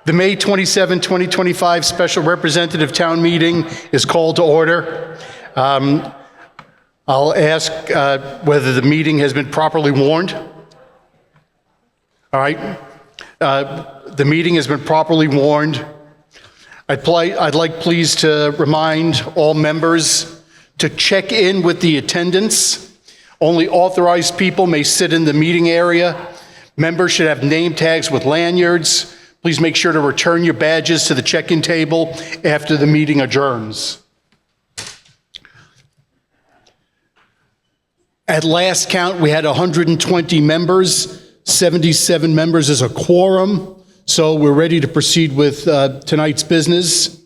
The May 27, 2025 Special Representative Town Meeting is called to order. I'll ask whether the meeting has been properly warned. All right. The meeting has been properly warned. I'd like please to remind all members to check in with the attendants. Only authorized people may sit in the meeting area. Members should have name tags with lanyards. Please make sure to return your badges to the check-in table after the meeting adjourns. At last count, we had 120 members. 77 members is a quorum, so we're ready to proceed with tonight's business.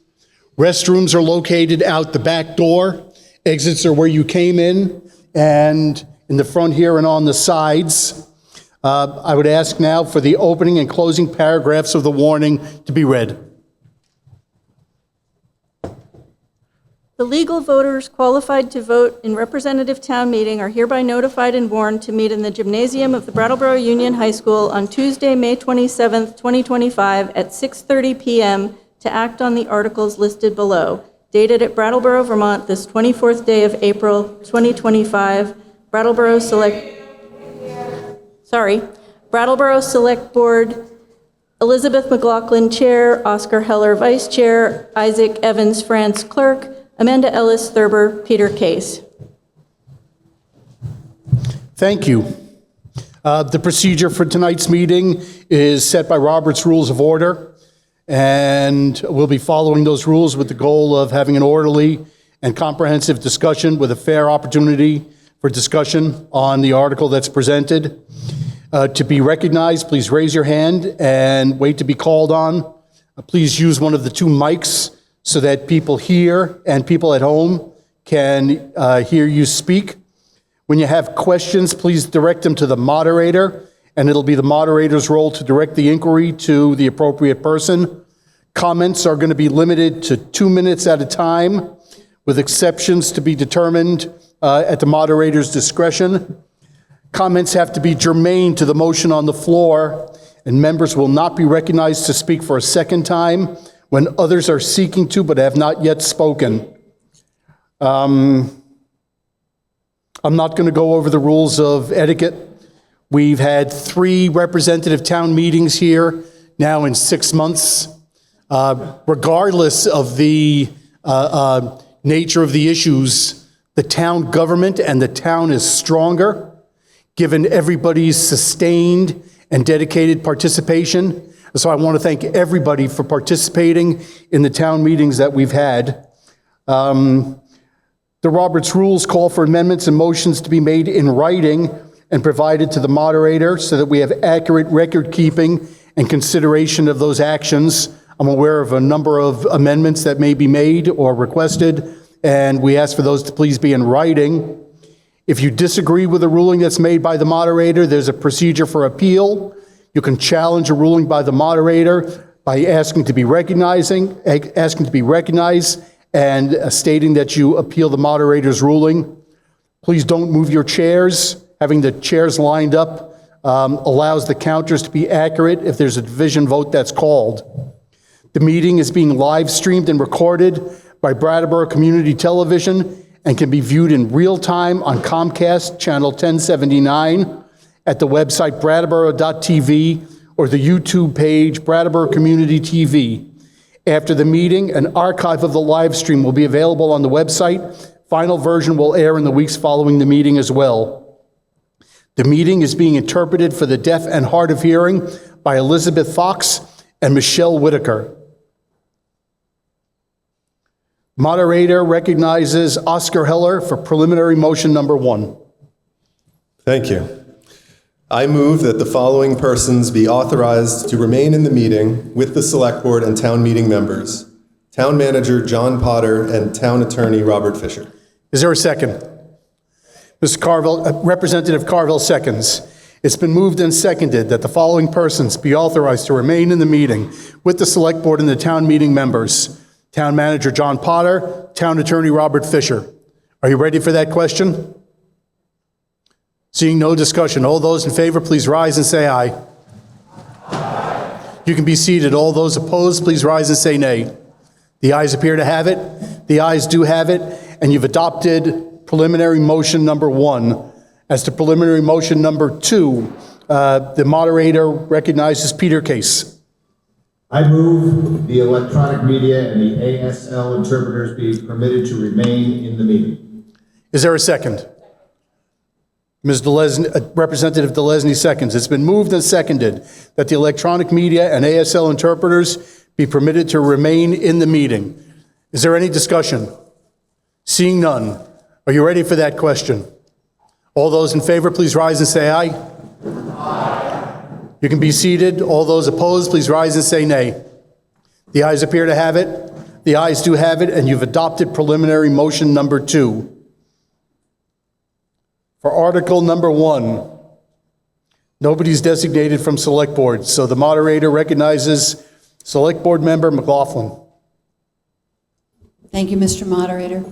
Restrooms are located out the back door. Exits are where you came in, and in the front here and on the sides. I would ask now for the opening and closing paragraphs of the warning to be read. The legal voters qualified to vote in representative town meeting are hereby notified and warned to meet in the gymnasium of the Brattleboro Union High School on Tuesday, May 27th, 2025 at 6:30 p.m. to act on the articles listed below. Dated at Brattleboro, Vermont, this 24th day of April, 2025, Brattleboro Select Board, Elizabeth McLaughlin, Chair, Oscar Heller, Vice Chair, Isaac Evans France, Clerk, Amanda Ellis Thurber, Peter Case. Thank you. The procedure for tonight's meeting is set by Robert's Rules of Order, and we'll be following those rules with the goal of having an orderly and comprehensive discussion with a fair opportunity for discussion on the article that's presented. To be recognized, please raise your hand and wait to be called on. Please use one of the two mics so that people here and people at home can hear you speak. When you have questions, please direct them to the moderator, and it'll be the moderator's role to direct the inquiry to the appropriate person. Comments are going to be limited to 2 minutes at a time, with exceptions to be determined at the moderator's discretion. Comments have to be germane to the motion on the floor, and members will not be recognized to speak for a second time when others are seeking to but have not yet spoken. I'm not going to go over the rules of etiquette. We've had 3 representative town meetings here now in 6 months. Regardless of the nature of the issues, the town government and the town is stronger, given everybody's sustained and dedicated participation. So I want to thank everybody for participating in the town meetings that we've had. The Roberts Rules call for amendments and motions to be made in writing and provided to the moderator so that we have accurate record keeping and consideration of those actions. I'm aware of a number of amendments that may be made or requested, and we ask for those to please be in writing. If you disagree with a ruling that's made by the moderator, there's a procedure for appeal. You can challenge a ruling by the moderator by asking to be recognized and stating that you appeal the moderator's ruling. Please don't move your chairs. Having the chairs lined up allows the counters to be accurate if there's a division vote that's called. The meeting is being live streamed and recorded by Brattleboro Community Television and can be viewed in real time on Comcast Channel 1079, at the website brattleboro.tv, or the YouTube page Brattleboro Community TV. After the meeting, an archive of the live stream will be available on the website. Final version will air in the weeks following the meeting as well. The meeting is being interpreted for the deaf and hard of hearing by Elizabeth Fox and Michelle Whitaker. Moderator recognizes Oscar Heller for preliminary motion number 1. Thank you. I move that the following persons be authorized to remain in the meeting with the Select Board and town meeting members: Town Manager John Potter and Town Attorney Robert Fisher. Is there a second? Mr. Carville, Representative Carville seconds. It's been moved and seconded that the following persons be authorized to remain in the meeting with the Select Board and the town meeting members: Town Manager John Potter, Town Attorney Robert Fisher. Are you ready for that question? Seeing no discussion, all those in favor, please rise and say aye. Aye. You can be seated. All those opposed, please rise and say nay. The ayes appear to have it. The ayes do have it, and you've adopted preliminary motion number 1. As to preliminary motion number 2, the moderator recognizes Peter Case. I move the electronic media and the ASL interpreters be permitted to remain in the meeting. Is there a second? Ms. Delesny, Representative Delesny seconds. It's been moved and seconded that the electronic media and ASL interpreters be permitted to remain in the meeting. Is there any discussion? Seeing none. Are you ready for that question? All those in favor, please rise and say aye. Aye. You can be seated. All those opposed, please rise and say nay. The ayes appear to have it. The ayes do have it, and you've adopted preliminary motion number 2. For article number 1, nobody's designated from select board, so the moderator recognizes select board member McLaughlin. Thank you, Mr. Moderator.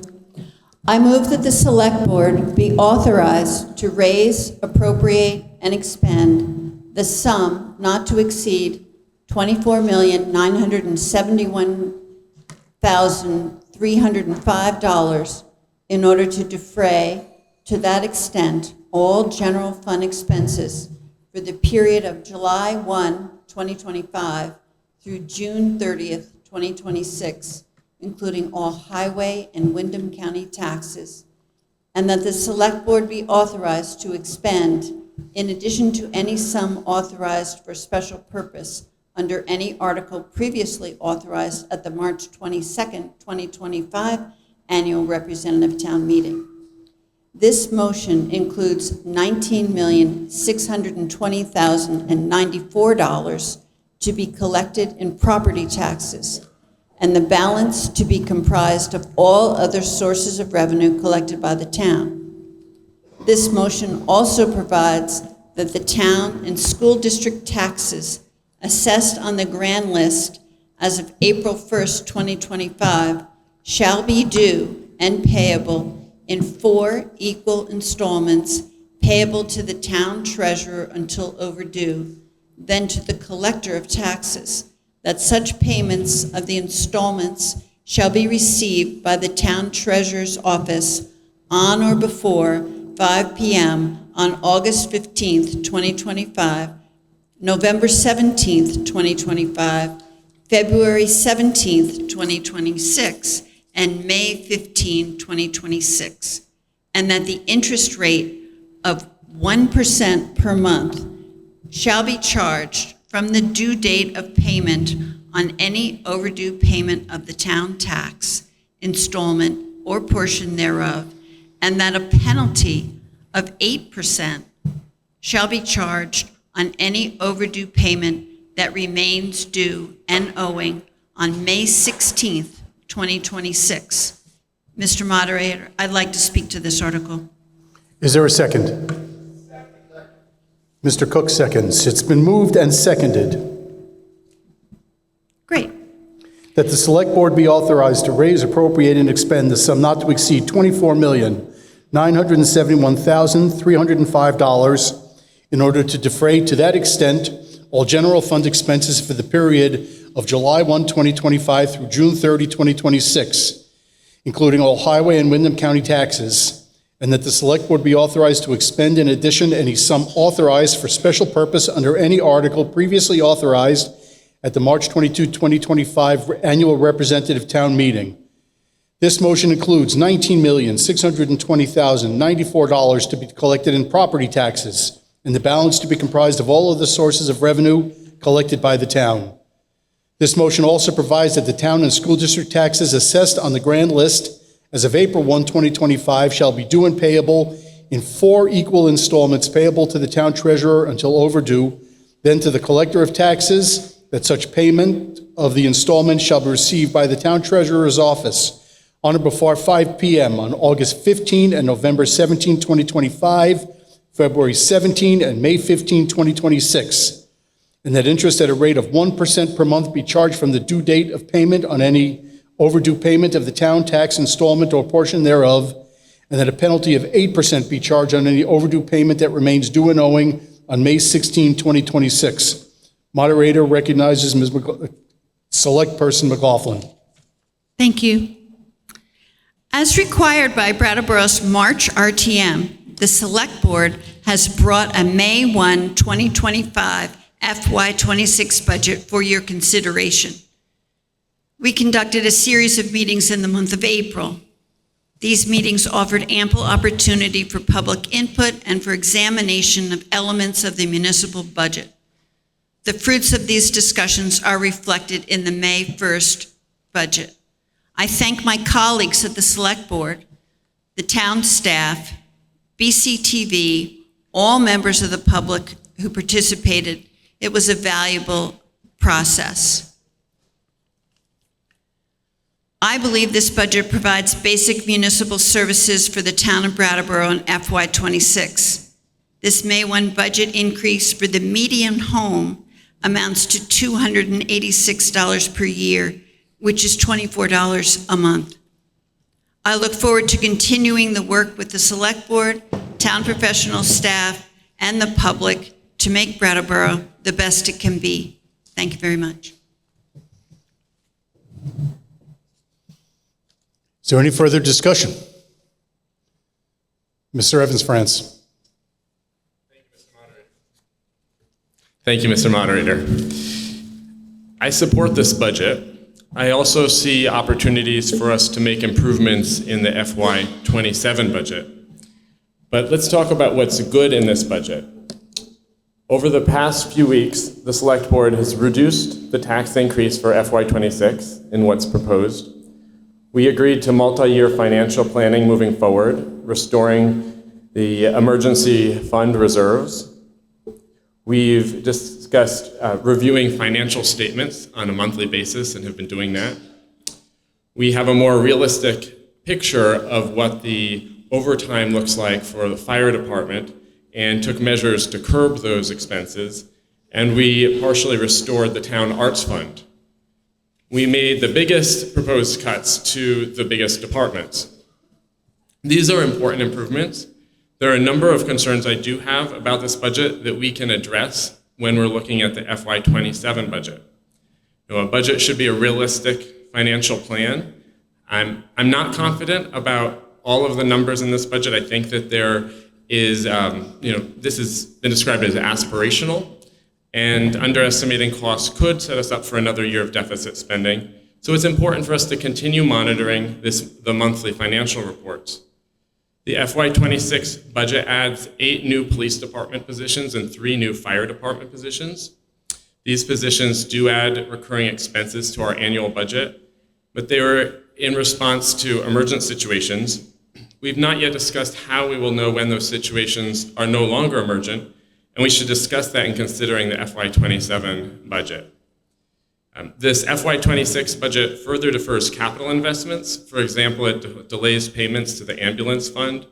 I move that the Select Board be authorized to raise, appropriate, and expend the sum not to exceed $24,971,305 in order to defray, to that extent, all general fund expenses for the period of July 1, 2025 through June 30th, 2026, including all highway and Windham County taxes, and that the Select Board be authorized to expend, in addition to any sum authorized for special purpose under any article previously authorized at the March 22nd, 2025 Annual Representative Town Meeting. This motion includes $19,620,094 to be collected in property taxes, and the balance to be comprised of all other sources of revenue collected by the town. This motion also provides that the town and school district taxes assessed on the grand list as of April 1st, 2025, shall be due and payable in 4 equal installments payable to the town treasurer until overdue, then to the collector of taxes, that such payments of the installments shall be received by the town treasurer's office on or before 5 p.m. on August 15th, 2025, November 17th, 2025, February 17th, 2026, and May 15, 2026, and that the interest rate of 1% per month shall be charged from the due date of payment on any overdue payment of the town tax, installment, or portion thereof, and that a penalty of 8% shall be charged on any overdue payment that remains due and owing on May 16th, 2026. Mr. Moderator, I'd like to speak to this article. Is there a second? Mr. Cook seconds. It's been moved and seconded Great. that the Select Board be authorized to raise, appropriate, and expend the sum not to exceed $24,971,305 in order to defray to that extent all general fund expenses for the period of July 1, 2025 through June 30, 2026, including all highway and Windham County taxes, and that the Select Board be authorized to expend in addition any sum authorized for special purpose under any article previously authorized at the March 22, 2025 Annual Representative Town Meeting. This motion includes $19,620,094 to be collected in property taxes, and the balance to be comprised of all other sources of revenue collected by the town. This motion also provides that the town and school district taxes assessed on the grand list as of April 1, 2025 shall be due and payable in 4 equal installments payable to the town treasurer until overdue, then to the collector of taxes, that such payment of the installment shall be received by the town treasurer's office on or before 5 p.m. on August 15 and November 17, 2025, February 17 and May 15, 2026. And that interest at a rate of 1% per month be charged from the due date of payment on any overdue payment of the town tax installment or portion thereof, and that a penalty of 8% be charged on any overdue payment that remains due and owing on May 16, 2026. Moderator recognizes Select Person McLaughlin. Thank you. As required by Brattleboro's March RTM, the Select Board has brought a May 1, 2025 FY26 budget for your consideration. We conducted a series of meetings in the month of April. These meetings offered ample opportunity for public input and for examination of elements of the municipal budget. The fruits of these discussions are reflected in the May 1st budget. I thank my colleagues at the Select Board, the town staff, BCTV, all members of the public who participated. It was a valuable process. I believe this budget provides basic municipal services for the town of Brattleboro in FY26. This May 1 budget increase for the median home amounts to $286 per year, which is $24 a month. I look forward to continuing the work with the Select Board, town professional staff, and the public to make Brattleboro the best it can be. Thank you very much. Is there any further discussion? Mr. Evans-France. Thank you, Mr. Moderator. I support this budget. I also see opportunities for us to make improvements in the FY27 budget. But let's talk about what's good in this budget. Over the past few weeks, the Select Board has reduced the tax increase for FY26 in what's proposed. We agreed to multi-year financial planning moving forward, restoring the emergency fund reserves. We've discussed reviewing financial statements on a monthly basis and have been doing that. We have a more realistic picture of what the overtime looks like for the fire department and took measures to curb those expenses. And we partially restored the town arts fund. We made the biggest proposed cuts to the biggest departments. These are important improvements. There are a number of concerns I do have about this budget that we can address when we're looking at the FY27 budget. A budget should be a realistic financial plan. I'm not confident about all of the numbers in this budget. I think that there is, this has been described as aspirational, and underestimating costs could set us up for another year of deficit spending. So it's important for us to continue monitoring the monthly financial reports. The FY26 budget adds 8 new police department positions and 3 new fire department positions. These positions do add recurring expenses to our annual budget, but they were in response to emergent situations. We've not yet discussed how we will know when those situations are no longer emergent, and we should discuss that in considering the FY27 budget. This FY26 budget further defers capital investments. For example, it delays payments to the ambulance fund,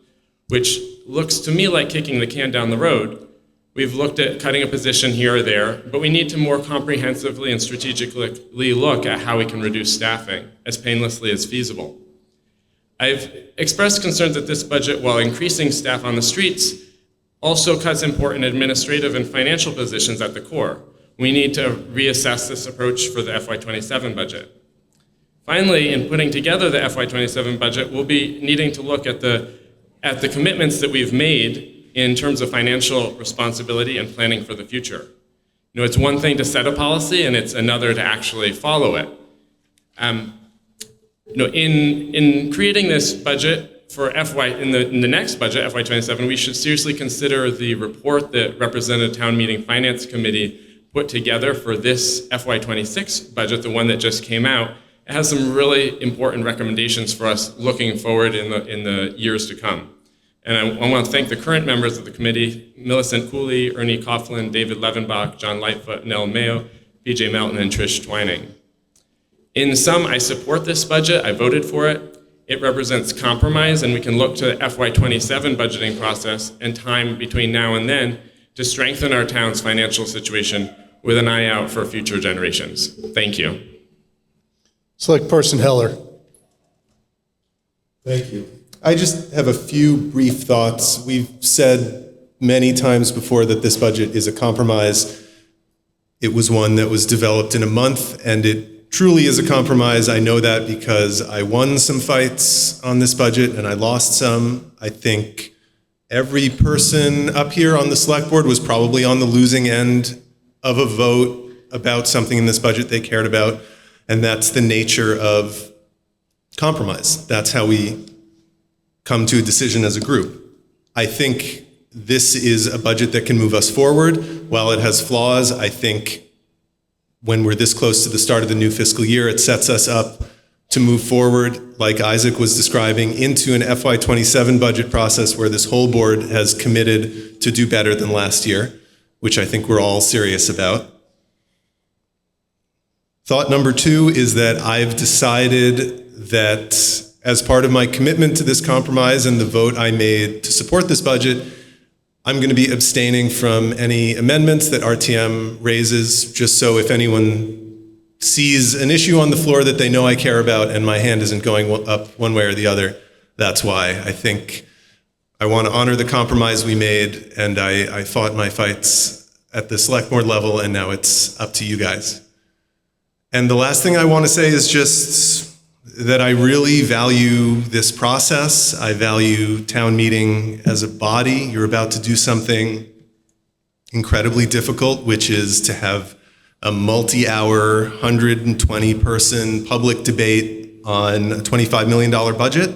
which looks to me like kicking the can down the road. We've looked at cutting a position here or there, but we need to more comprehensively and strategically look at how we can reduce staffing as painlessly as feasible. I've expressed concerns that this budget, while increasing staff on the streets, also cuts important administrative and financial positions at the core. We need to reassess this approach for the FY27 budget. Finally, in putting together the FY27 budget, we'll be needing to look at the commitments that we've made in terms of financial responsibility and planning for the future. It's one thing to set a policy, and it's another to actually follow it. In creating this budget for in the next budget, FY27, we should seriously consider the report that Representative Town Meeting Finance Committee put together for this FY26 budget, the one that just came out. It has some really important recommendations for us looking forward in the years to come. And I want to thank the current members of the committee, Millicent Cooley, Ernie Coughlin, David Levenbach, John Lightfoot, Nell Mayo, PJ Melton, and Trish Twining. In sum, I support this budget. I voted for it. It represents compromise, and we can look to the FY27 budgeting process and time between now and then to strengthen our town's financial situation with an eye out for future generations. Thank you. Select Person Heller. Thank you. I just have a few brief thoughts. We've said many times before that this budget is a compromise. It was one that was developed in a month, and it truly is a compromise. I know that because I won some fights on this budget and I lost some. I think every person up here on the select board was probably on the losing end of a vote about something in this budget they cared about, and that's the nature of compromise. That's how we come to a decision as a group. I think this is a budget that can move us forward. While it has flaws, I think when we're this close to the start of the new fiscal year, it sets us up to move forward, like Isaac was describing, into an FY27 budget process where this whole board has committed to do better than last year, which I think we're all serious about. Thought number 2 is that I've decided that as part of my commitment to this compromise and the vote I made to support this budget, I'm going to be abstaining from any amendments that RTM raises, just so if anyone sees an issue on the floor that they know I care about and my hand isn't going up one way or the other, that's why. I think I want to honor the compromise we made, and I fought my fights at the select board level, and now it's up to you guys. And the last thing I want to say is just that I really value this process. I value town meeting as a body. You're about to do something incredibly difficult, which is to have a multi-hour, 120-person public debate on a $25 million budget,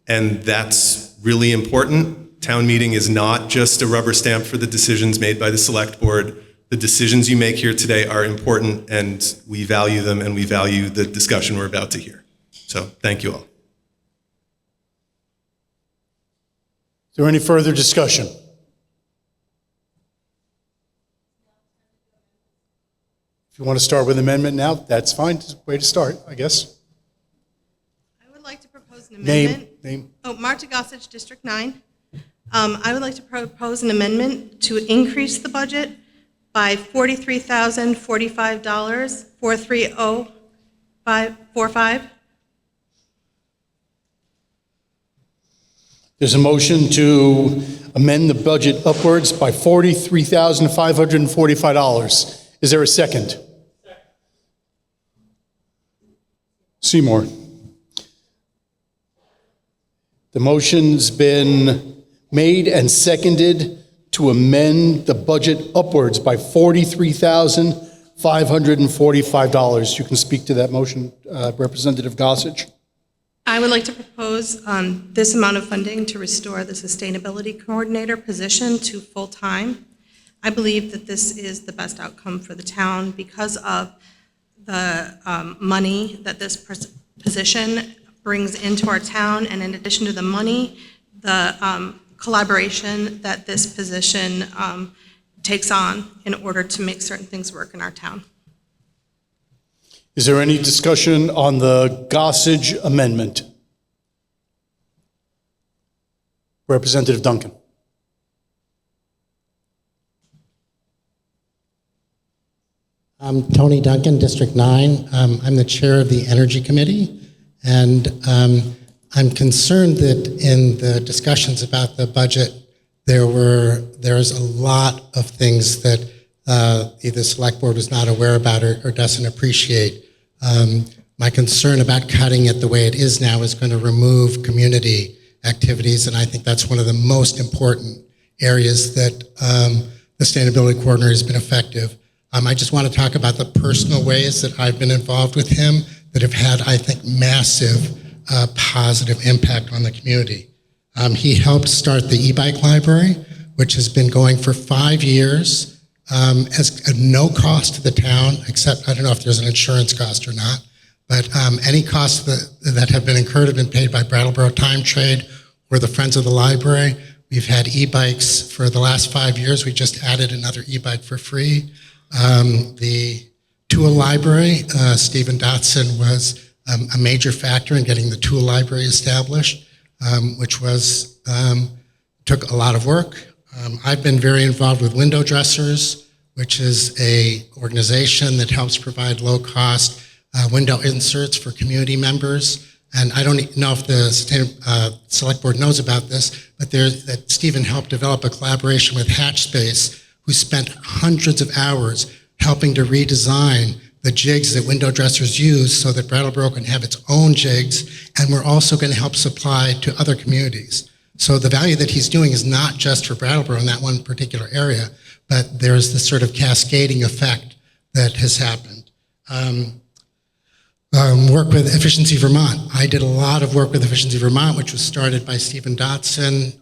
and that's really important. Town meeting is not just a rubber stamp for the decisions made by the select board. The decisions you make here today are important, and we value them, and we value the discussion we're about to hear. So, thank you all. Is there any further discussion? If you want to start with amendment now, that's fine. It's a way to start, I guess. I would like to propose an amendment. Name. Oh, Marta Gossage, District 9. I would like to propose an amendment to increase the budget by $43,045, 430,545. There's a motion to amend the budget upwards by $43,545. Is there a second? Seymour. The motion's been made and seconded to amend the budget upwards by $43,545. You can speak to that motion, Representative Gossage. I would like to propose this amount of funding to restore the sustainability coordinator position to full-time. I believe that this is the best outcome for the town because of the money that this position brings into our town, and in addition to the money, the collaboration that this position takes on in order to make certain things work in our town. Is there any discussion on the Gossage amendment? Representative Duncan. I'm Tony Duncan, District 9. I'm the chair of the Energy Committee, and I'm concerned that in the discussions about the budget, there's a lot of things that either select board was not aware about or doesn't appreciate. My concern about cutting it the way it is now is going to remove community activities, and I think that's one of the most important areas that the sustainability coordinator has been effective. I just want to talk about the personal ways that I've been involved with him that have had, I think, massive positive impact on the community. He helped start the e-bike library, which has been going for 5 years as no cost to the town, except I don't know if there's an insurance cost or not, but any costs that have been incurred have been paid by Brattleboro Time Trade or the Friends of the Library. We've had e-bikes for the last 5 years. We just added another e-bike for free. The Tool Library, Stephen Dotson was a major factor in getting the Tool Library established, which was took a lot of work. I've been very involved with Window Dressers, which is a organization that helps provide low-cost window inserts for community members. And I don't know if the Select Board knows about this, but that Stephen helped develop a collaboration with Hatch Space, who spent hundreds of hours helping to redesign the jigs that window dressers use so that Brattleboro can have its own jigs, and we're also going to help supply to other communities. So the value that he's doing is not just for Brattleboro in that one particular area, but there's this sort of cascading effect that has happened. Work with Efficiency Vermont. I did a lot of work with Efficiency Vermont, which was started by Stephen Dotson.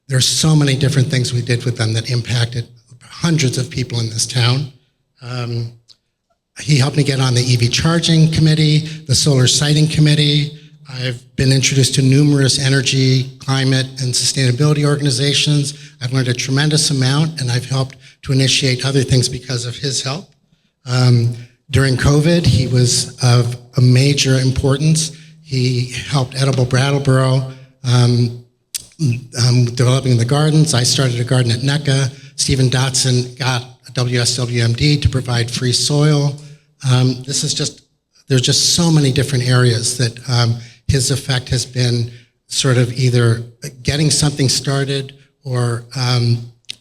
There's so many different things we did with them that impacted hundreds of people in this town. He helped me get on the EV charging committee, the solar siting committee. I've been introduced to numerous energy, climate, and sustainability organizations. I've learned a tremendous amount, and I've helped to initiate other things because of his help. During COVID, he was of a major importance. He helped Edible Brattleboro, developing the gardens. I started a garden at NECA. Stephen Dotson got a WSWMD to provide free soil. There's just so many different areas that his effect has been sort of either getting something started or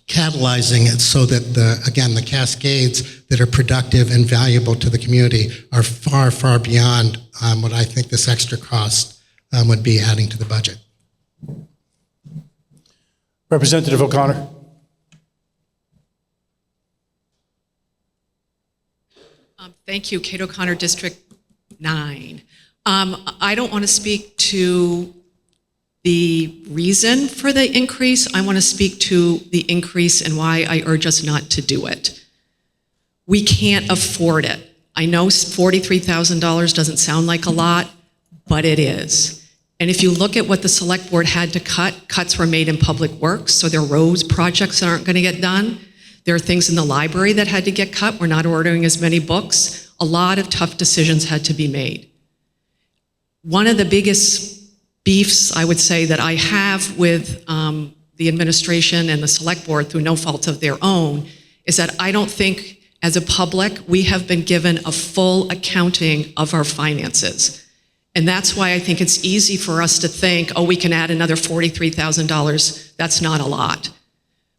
catalyzing it so that the cascades that are productive and valuable to the community are far, far beyond what I think this extra cost would be adding to the budget. Representative O'Connor. Thank you, Kate O'Connor, District 9. I don't want to speak to the reason for the increase. I want to speak to the increase and why I urge us not to do it. We can't afford it. I know $43,000 doesn't sound like a lot, but it is. And if you look at what the select board had to cut, cuts were made in public works, so there are roads projects that aren't going to get done. There are things in the library that had to get cut. We're not ordering as many books. A lot of tough decisions had to be made. One of the biggest beefs, I would say, that I have with the administration and the select board through no fault of their own is that I don't think, as a public, we have been given a full accounting of our finances. And that's why I think it's easy for us to think, oh, we can add another $43,000. That's not a lot.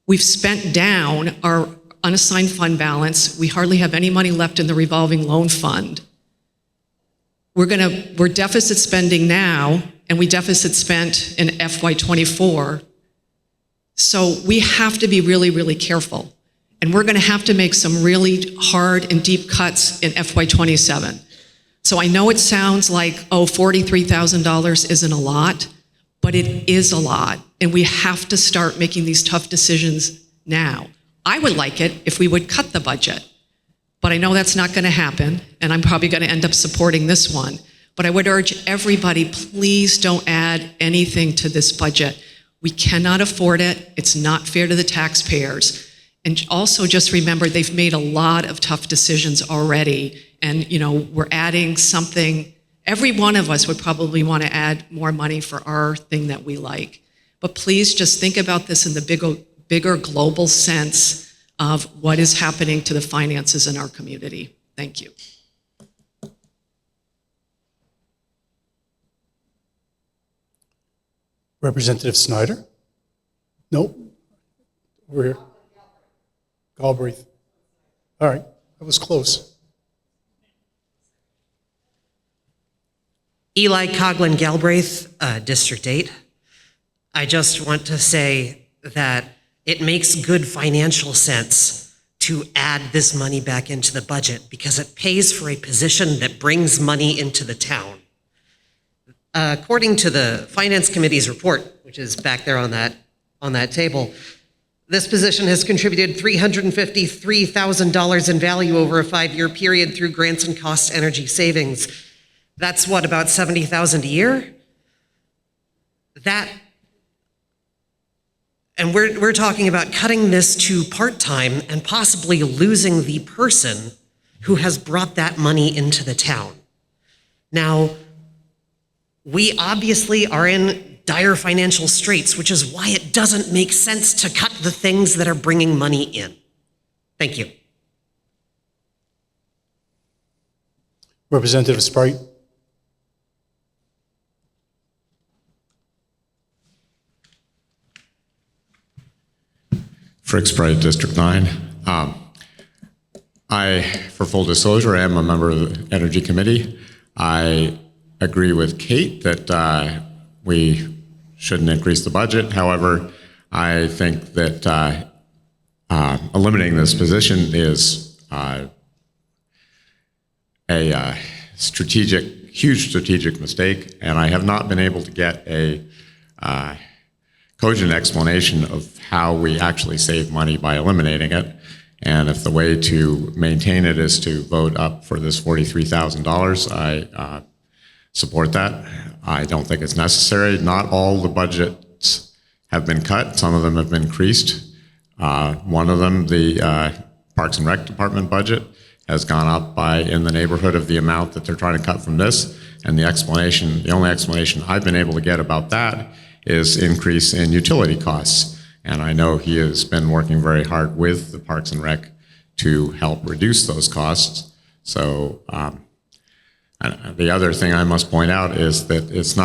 We've spent down our unassigned fund balance. We hardly have any money left in the revolving loan fund. We're deficit spending now, and we deficit spent in FY24. So we have to be really, really careful. And we're going to have to make some really hard and deep cuts in FY27. So I know it sounds like, oh, $43,000 isn't a lot, but it is a lot. And we have to start making these tough decisions now. I would like it if we would cut the budget, but I know that's not going to happen, and I'm probably going to end up supporting this one. But I would urge everybody, please don't add anything to this budget. We cannot afford it. It's not fair to the taxpayers. And also just remember, they've made a lot of tough decisions already. And, you know, we're adding something. Every one of us would probably want to add more money for our thing that we like. But please just think about this in the bigger global sense of what is happening to the finances in our community. Thank you. Representative Snyder? Nope. Over here. Galbraith. All right, that was close. Eli Coughlin Galbraith, District 8. I just want to say that it makes good financial sense to add this money back into the budget because it pays for a position that brings money into the town. According to the Finance Committee's report, which is back there on that table, this position has contributed $353,000 in value over a 5-year period through grants and cost energy savings. That's what, about $70,000 a year? And we're talking about cutting this to part-time and possibly losing the person who has brought that money into the town. Now, we obviously are in dire financial straits, which is why it doesn't make sense to cut the things that are bringing money in. Thank you. Representative Sprite. Frick Sprite, District 9. For full disclosure, I am a member of the Energy Committee. I agree with Kate that we shouldn't increase the budget. However, I think that eliminating this position is a huge strategic mistake, and I have not been able to get a cogent explanation of how we actually save money by eliminating it. And if the way to maintain it is to vote up for this $43,000, I support that. I don't think it's necessary. Not all the budgets have been cut. Some of them have been increased. One of them, the Parks and Rec Department budget, has gone up by in the neighborhood of the amount that they're trying to cut from this. And the only explanation I've been able to get about that is increase in utility costs. And I know he has been working very hard with the Parks and Rec to help reduce those costs. So the other thing I must point out is that it's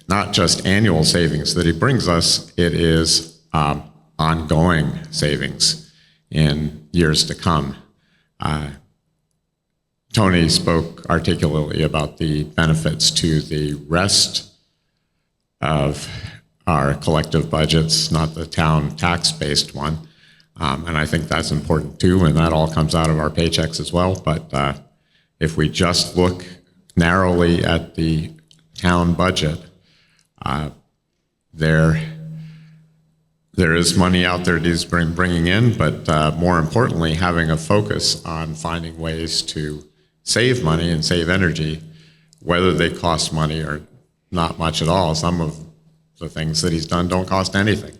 not just annual savings that he brings us, it is ongoing savings in years to come. Tony spoke articulately about the benefits to the rest of our collective budgets, not the town tax-based one. And I think that's important too, and that all comes out of our paychecks as well. But if we just look narrowly at the town budget, there is money out there that he's bringing in, but more importantly, having a focus on finding ways to save money and save energy, whether they cost money or not much at all. Some of the things that he's done don't cost anything.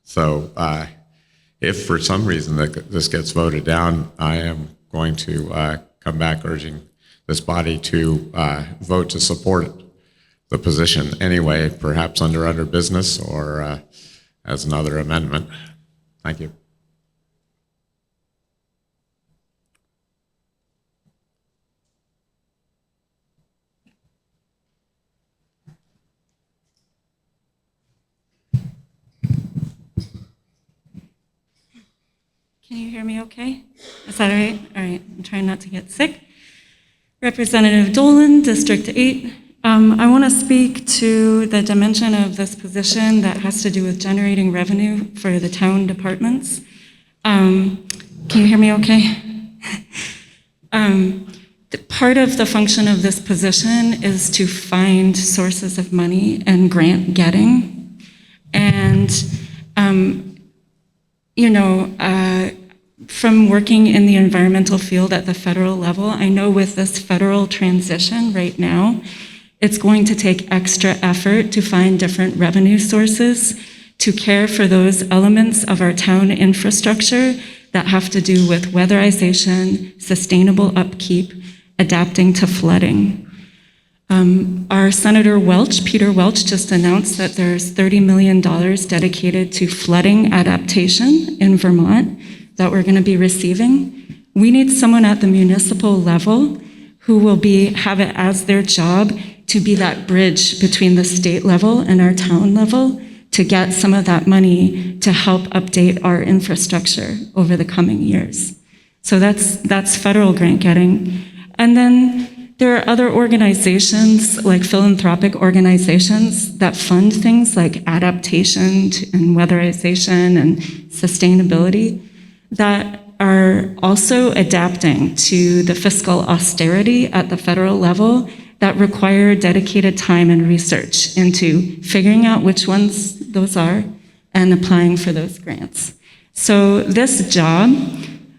So if for some reason that this gets voted down, I am going to come back urging this body to vote to support the position anyway, perhaps under business or as another amendment. Thank you. Can you hear me okay? Is that all right? All right, I'm trying not to get sick. Representative Dolan, District 8. I want to speak to the dimension of this position that has to do with generating revenue for the town departments. Can you hear me okay? Part of the function of this position is to find sources of money and grant getting. And from working in the environmental field at the federal level, I know with this federal transition right now, it's going to take extra effort to find different revenue sources to care for those elements of our town infrastructure that have to do with weatherization, sustainable upkeep, adapting to flooding. Our Senator Welch, Peter Welch, just announced that there's $30 million dedicated to flooding adaptation in Vermont that we're going to be receiving. We need someone at the municipal level who will have it as their job to be that bridge between the state level and our town level to get some of that money to help update our infrastructure over the coming years. So that's federal grant getting. And then there are other organizations, like philanthropic organizations, that fund things like adaptation and weatherization and sustainability that are also adapting to the fiscal austerity at the federal level that require dedicated time and research into figuring out which ones those are and applying for those grants. So this job,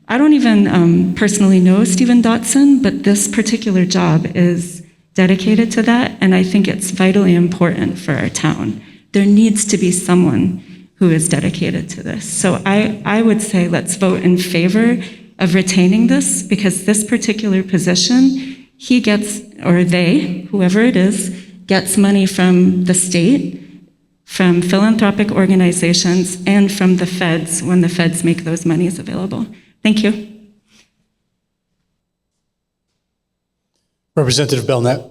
I don't even personally know Stephen Dotson, but this particular job is dedicated to that, and I think it's vitally important for our town. There needs to be someone who is dedicated to this. So I would say let's vote in favor of retaining this, because this particular position, he gets, or they, whoever it is, gets money from the state, from philanthropic organizations, and from the feds when the feds make those monies available. Thank you. Representative Belknap.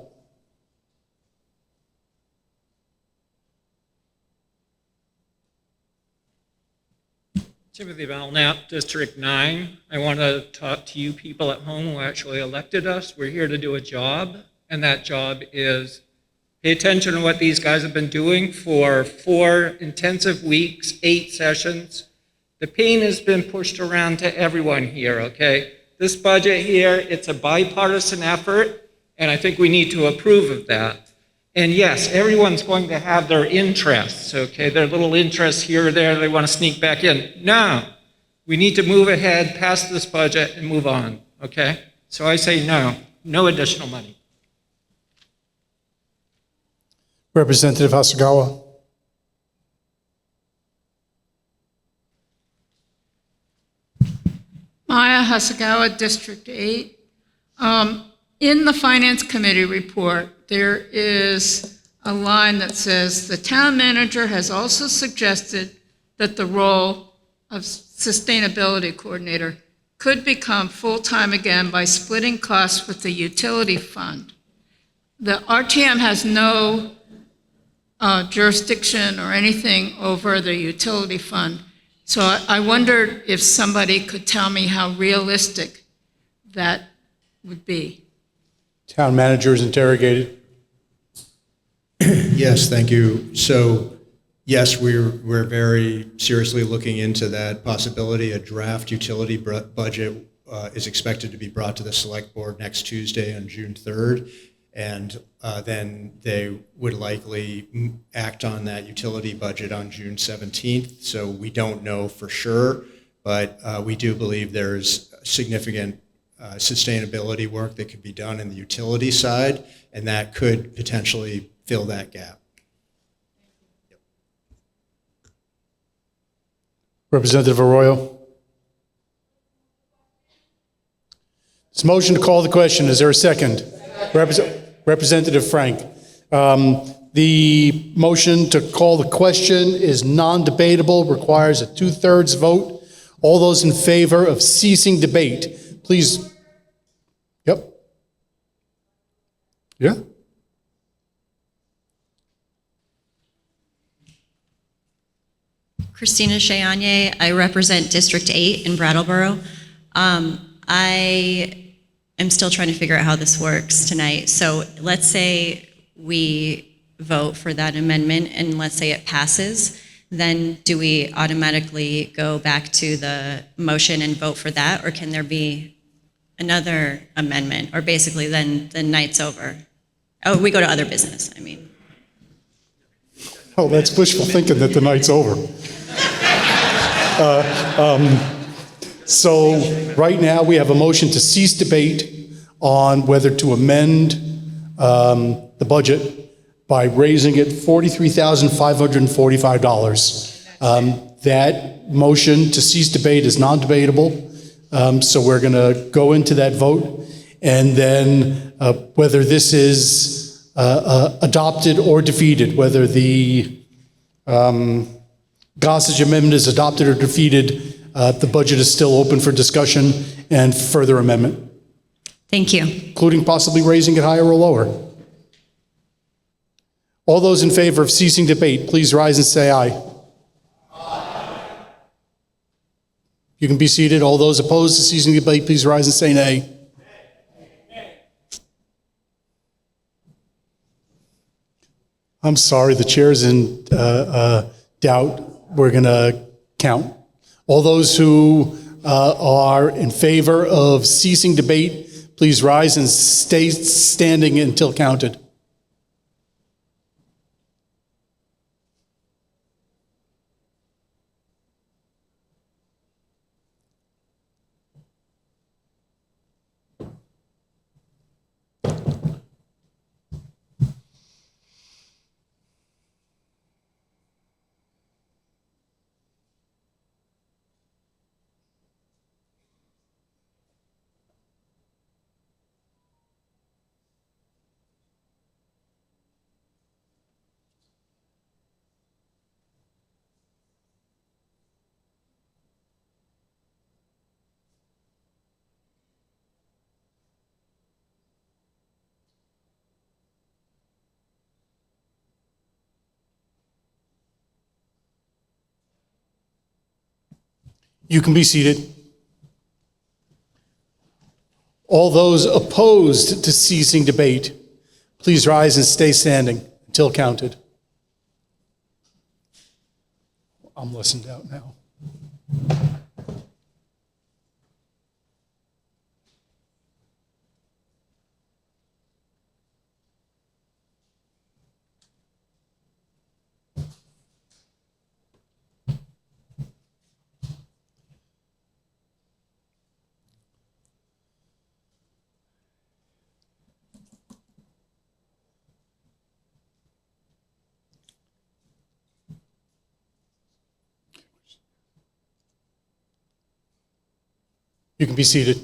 Timothy Belknap, District 9. I want to talk to you people at home who actually elected us. We're here to do a job, and that job is pay attention to what these guys have been doing for 4 intensive weeks, 8 sessions. The pain has been pushed around to everyone here, okay? This budget here, it's a bipartisan effort, and I think we need to approve of that. And yes, everyone's going to have their interests, okay? Their little interests here or there, they want to sneak back in. No, we need to move ahead, pass this budget, and move on, okay? So I say no, no additional money. Representative Hasegawa. Maya Hasegawa, District 8. In the Finance Committee report, there is a line that says, the town manager has also suggested that the role of sustainability coordinator could become full-time again by splitting costs with the utility fund. The RTM has no jurisdiction or anything over the utility fund. So I wondered if somebody could tell me how realistic that would be. Town manager is interrogated. Yes, thank you. So, yes, we're very seriously looking into that possibility. A draft utility budget is expected to be brought to the select board next Tuesday on June 3rd. And then they would likely act on that utility budget on June 17th. So we don't know for sure, but we do believe there's significant sustainability work that could be done in the utility side, and that could potentially fill that gap. Yep. Representative Arroyo. This motion to call the question. Is there a second? Representative Frank. The motion to call the question is non-debatable, requires a 2/3 vote. All those in favor of ceasing debate, please. Yep. Yeah. Christina Cheyanye, I represent District 8 in Brattleboro. I am still trying to figure out how this works tonight. So let's say we vote for that amendment and let's say it passes, then do we automatically go back to the motion and vote for that, or can there be another amendment, or basically then the night's over? Oh, we go to other business, I mean. Oh, that's wishful thinking that the night's over. So right now we have a motion to cease debate on whether to amend the budget by raising it $43,545. That motion to cease debate is non-debatable. So we're going to go into that vote, and then whether this is adopted or defeated, whether the Gossage Amendment is adopted or defeated, the budget is still open for discussion and further amendment. Thank you. Including possibly raising it higher or lower. All those in favor of ceasing debate, please rise and say aye. Aye. You can be seated. All those opposed to ceasing debate, please rise and say nay. I'm sorry, the chair's in doubt. We're going to count. All those who are in favor of ceasing debate, please rise and stay standing until counted. You can be seated. All those opposed to ceasing debate, please rise and stay standing until counted. I'm listened out now. You can be seated.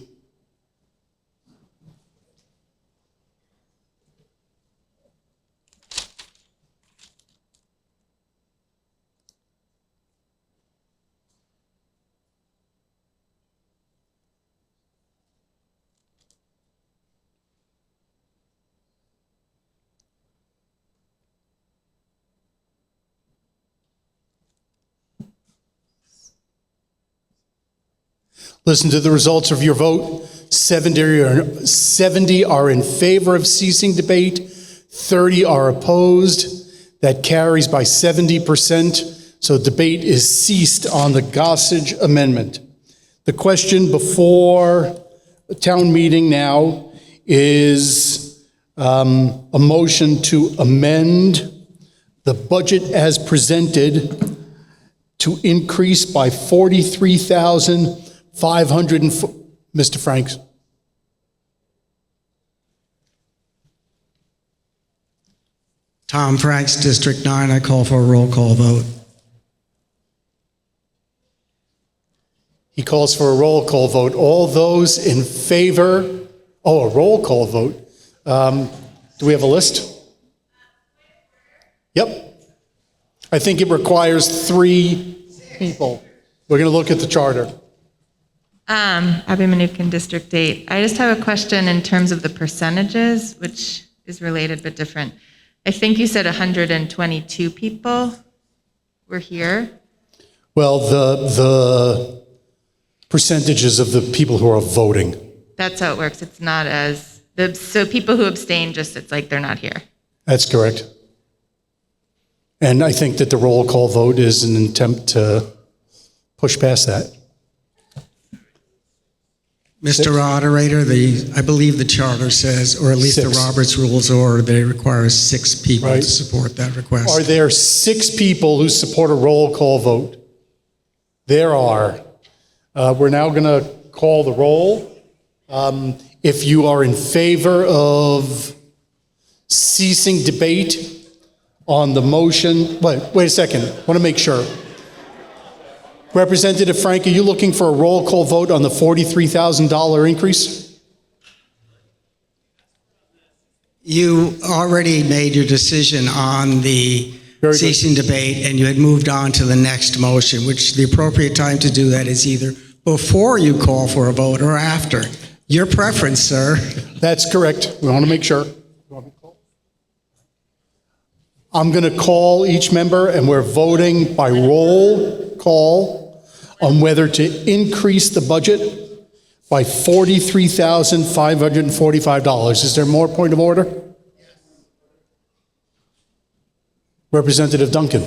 Listen to the results of your vote. 70 are in favor of ceasing debate, 30 are opposed. That carries by 70%, so debate is ceased on the Gossage Amendment. The question before the town meeting now is a motion to amend the budget as presented to increase by $43,500. Mr. Franks. Tom Franks, District 9. I call for a roll call vote. He calls for a roll call vote. All those in favor, a roll call vote. Do we have a list? Yep. I think it requires 3 people. We're going to look at the charter. Abby Manukin, District 8. I just have a question in terms of the percentages, which is related but different. I think you said 122 people were here. Well, the percentages of the people who are voting. That's how it works. It's not as, so people who abstain, just it's like they're not here. That's correct. And I think that the roll call vote is an attempt to push past that. Mr. Moderator, I believe the charter says, or at least 6. the Roberts Rules Order, they require 6 people Right. to support that request. Are there 6 people who support a roll call vote? There are. We're now going to call the roll. If you are in favor of ceasing debate on the motion, wait a second, I want to make sure. Representative Frank, are you looking for a roll call vote on the $43,000 increase? You already made your decision on the ceasing debate, and you had moved on to the next motion, which the appropriate time to do that is either before you call for a vote or after. Your preference, sir. That's correct. We want to make sure. I'm going to call each member, and we're voting by roll call on whether to increase the budget by $43,545. Is there more point of order? Representative Duncan.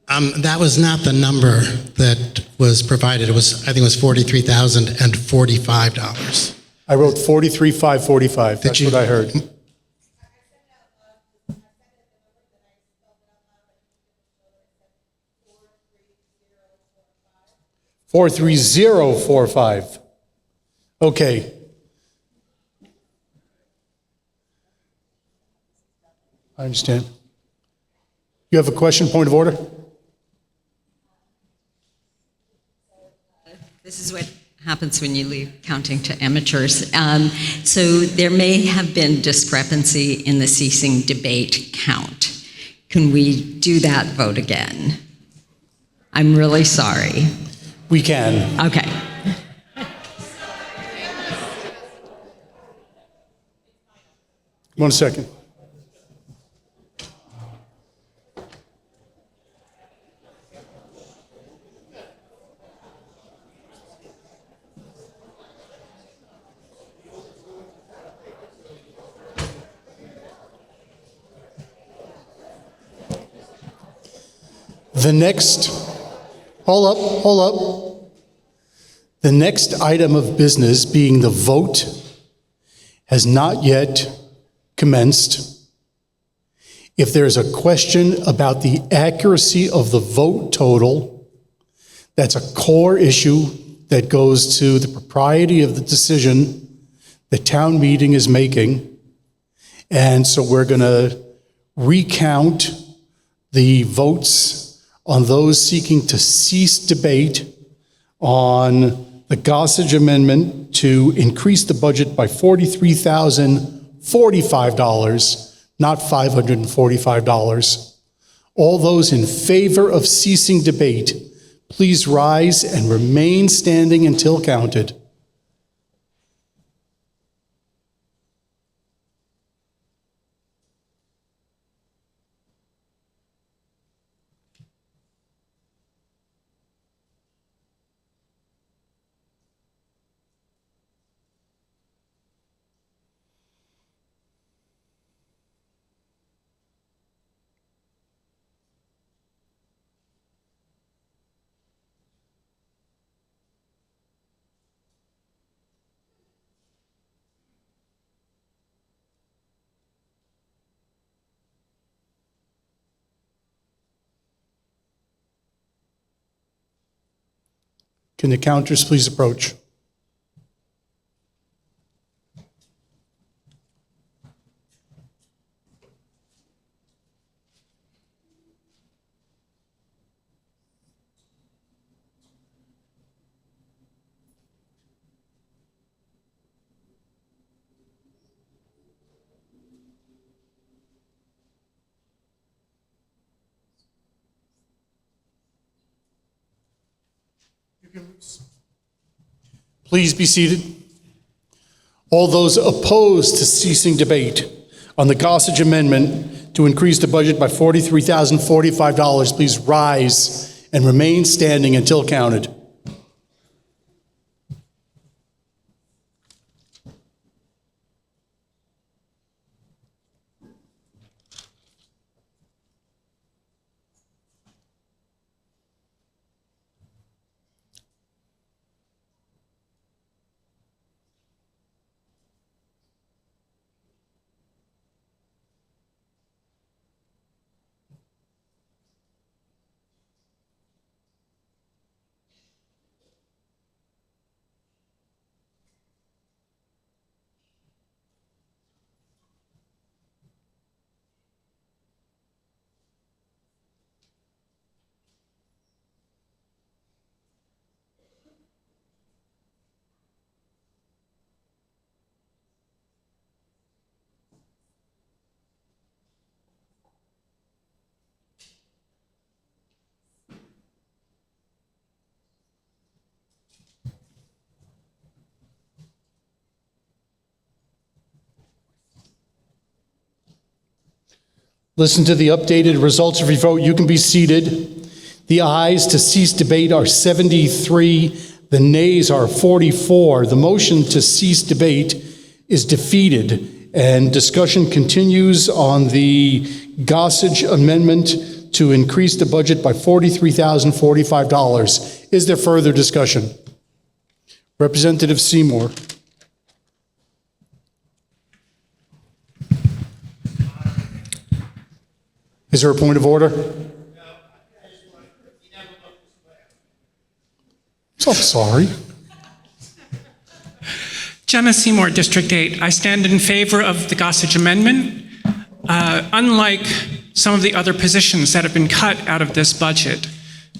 That was not the number that was provided. It was, I think it was $43,045. I wrote $43,545. That's what I heard. 43045. Okay. I understand. You have a question, point of order? This is what happens when you leave counting to amateurs. So there may have been discrepancy in the ceasing debate count. Can we do that vote again? I'm really sorry. We can. Okay. One second. The next, hold up. The next item of business, being the vote, has not yet commenced. If there's a question about the accuracy of the vote total, that's a core issue that goes to the propriety of the decision the town meeting is making. And so we're going to recount the votes on those seeking to cease debate on the Gossage Amendment to increase the budget by $43,045, not $545. All those in favor of ceasing debate, please rise and remain standing until counted. Can the counters please approach? Please be seated. All those opposed to ceasing debate on the Gossage Amendment to increase the budget by $43,045, please rise and remain standing until counted. Listen to the updated results of your vote. You can be seated. The ayes to cease debate are 73. The nays are 44. The motion to cease debate is defeated, and discussion continues on the Gossage Amendment to increase the budget by $43,045. Is there further discussion? Representative Seymour. Is there a point of order? So sorry. Gemma Seymour, District 8. I stand in favor of the Gossage Amendment. Unlike some of the other positions that have been cut out of this budget,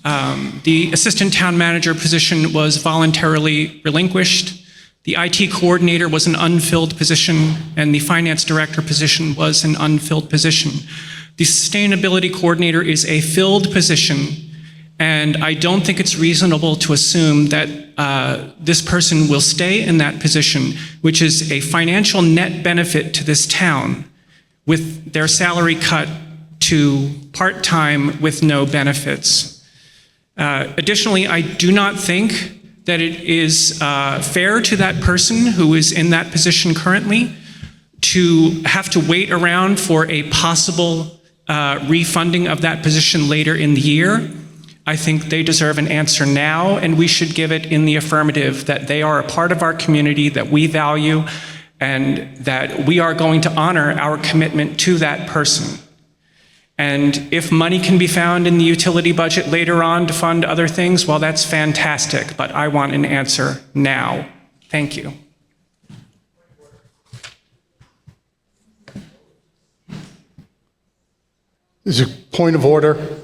the Assistant Town Manager position was voluntarily relinquished. The IT Coordinator was an unfilled position, and the Finance Director position was an unfilled position. The Sustainability Coordinator is a filled position, and I don't think it's reasonable to assume that this person will stay in that position, which is a financial net benefit to this town, with their salary cut to part-time with no benefits. Additionally, I do not think that it is fair to that person who is in that position currently to have to wait around for a possible refunding of that position later in the year. I think they deserve an answer now, and we should give it in the affirmative that they are a part of our community that we value and that we are going to honor our commitment to that person. And if money can be found in the utility budget later on to fund other things, well, that's fantastic, but I want an answer now. Thank you. Is a point of order?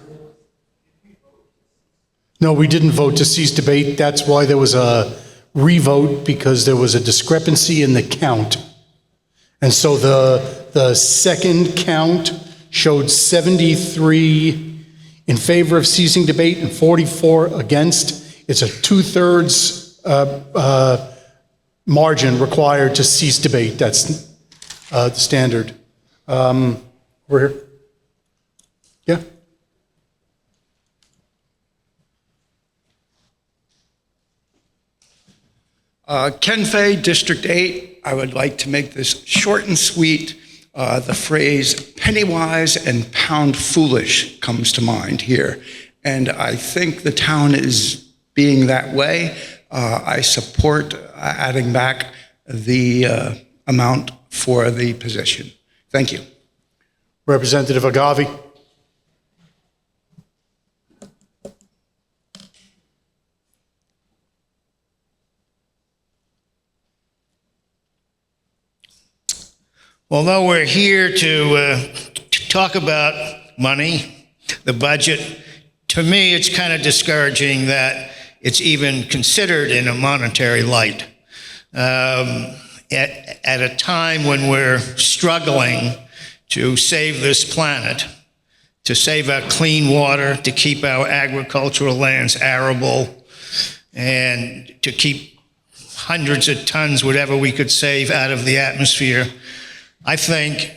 No, we didn't vote to cease debate. That's why there was a revote, because there was a discrepancy in the count. And so the second count showed 73 in favor of ceasing debate and 44 against. It's a 2/3 margin required to cease debate. That's the standard. We're here. Yeah. Ken Fay, District 8. I would like to make this short and sweet. The phrase penny wise and pound foolish comes to mind here. And I think the town is being that way. I support adding back the amount for the position. Thank you. Representative Agavi. Although we're here to talk about money, the budget, to me it's kind of discouraging that it's even considered in a monetary light. At a time when we're struggling to save this planet, to save our clean water, to keep our agricultural lands arable, and to keep hundreds of tons, whatever we could save, out of the atmosphere, I think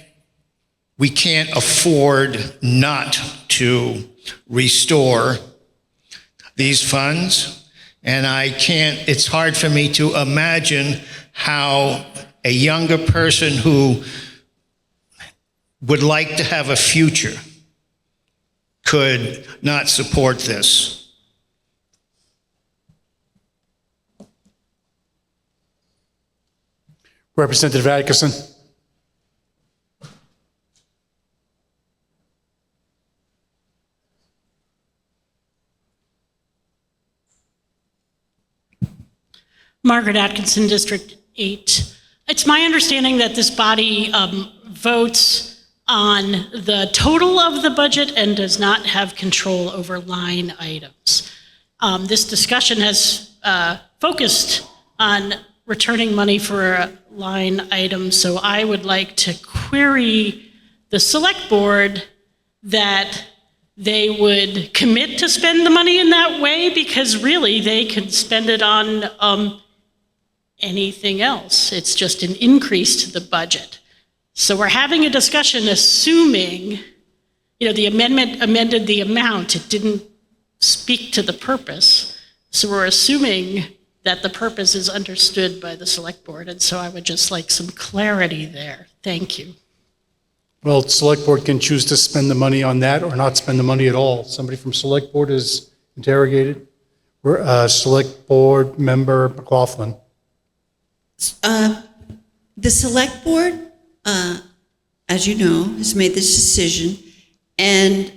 we can't afford not to restore these funds. And it's hard for me to imagine how a younger person who would like to have a future could not support this. Representative Atkinson. Margaret Atkinson, District 8. It's my understanding that this body votes on the total of the budget and does not have control over line items. This discussion has focused on returning money for line items, so I would like to query the select board that they would commit to spend the money in that way, because really they could spend it on anything else. It's just an increase to the budget. So we're having a discussion assuming, the amendment amended the amount. It didn't speak to the purpose. So we're assuming that the purpose is understood by the select board. And so I would just like some clarity there. Thank you. Well, select board can choose to spend the money on that or not spend the money at all. Somebody from select board is interrogated. We're select board member McLaughlin. The select board, as you know, has made this decision, and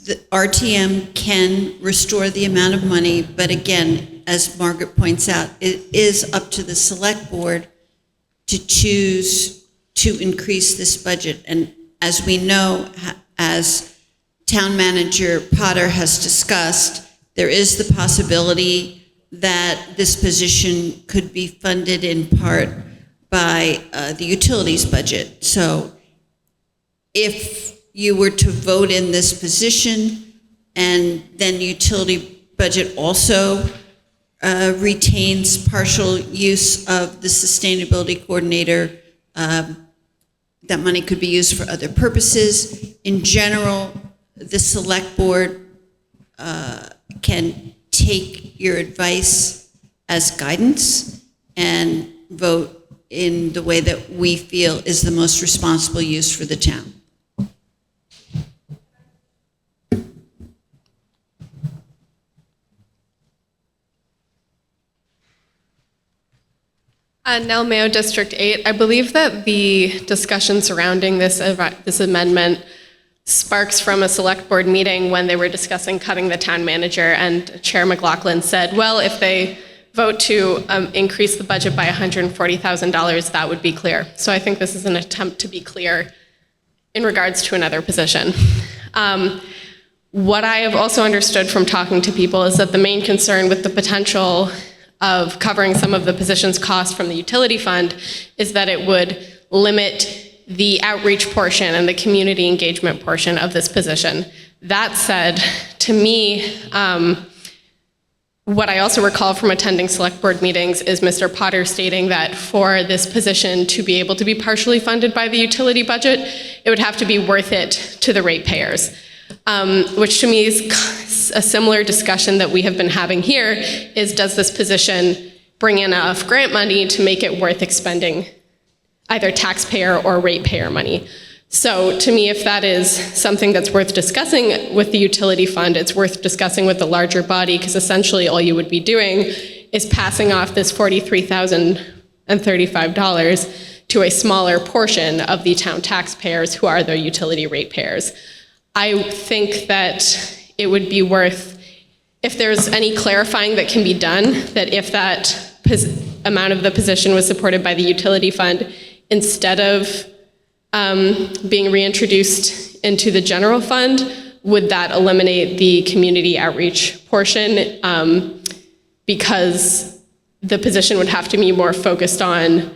the RTM can restore the amount of money, but again, as Margaret points out, it is up to the select board to choose to increase this budget. And as we know, as Town Manager Potter has discussed, there is the possibility that this position could be funded in part by the utilities budget. So if you were to vote in this position and then utility budget also retains partial use of the sustainability coordinator, that money could be used for other purposes. In general, the select board can take your advice as guidance and vote in the way that we feel is the most responsible use for the town. Nell Mayo, District 8. I believe that the discussion surrounding this amendment sparks from a select board meeting when they were discussing cutting the town manager, and Chair McLaughlin said, well, if they vote to increase the budget by $140,000, that would be clear. So I think this is an attempt to be clear in regards to another position. What I have also understood from talking to people is that the main concern with the potential of covering some of the position's costs from the utility fund is that it would limit the outreach portion and the community engagement portion of this position. That said, to me, what I also recall from attending select board meetings is Mr. Potter stating that for this position to be able to be partially funded by the utility budget, it would have to be worth it to the ratepayers, which to me is a similar discussion that we have been having here, is does this position bring in enough grant money to make it worth expending either taxpayer or ratepayer money? So to me, if that is something that's worth discussing with the utility fund, it's worth discussing with the larger body, because essentially all you would be doing is passing off this $43,035 to a smaller portion of the town taxpayers who are the utility ratepayers. I think that it would be worth, if there's any clarifying that can be done, that if that amount of the position was supported by the utility fund, instead of being reintroduced into the general fund, would that eliminate the community outreach portion? Because the position would have to be more focused on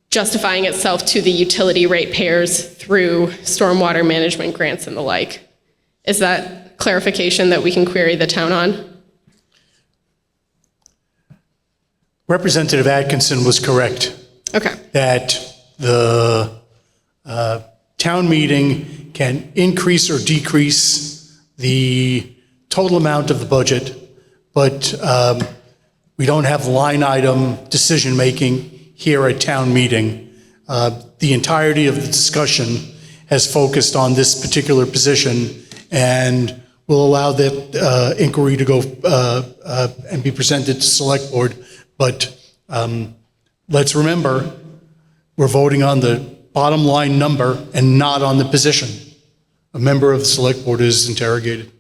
justifying itself to the utility ratepayers through stormwater management grants and the like. Is that clarification that we can query the town on? Representative Atkinson was correct. Okay. That the town meeting can increase or decrease the total amount of the budget, but we don't have line item decision-making here at town meeting. The entirety of the discussion has focused on this particular position, and will allow that inquiry to go and be presented to select board. But let's remember, we're voting on the bottom line number and not on the position. A member of the select board is interrogated.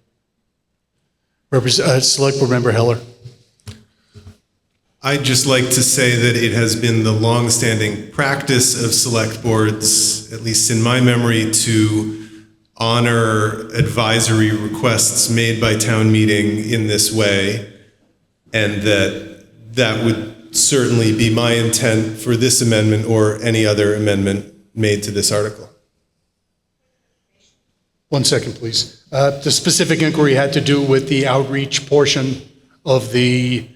Select board member Heller. I'd just like to say that it has been the longstanding practice of select boards, at least in my memory, to honor advisory requests made by town meeting in this way, and that would certainly be my intent for this amendment or any other amendment made to this article. 1 second, please. The specific inquiry had to do with the outreach portion of the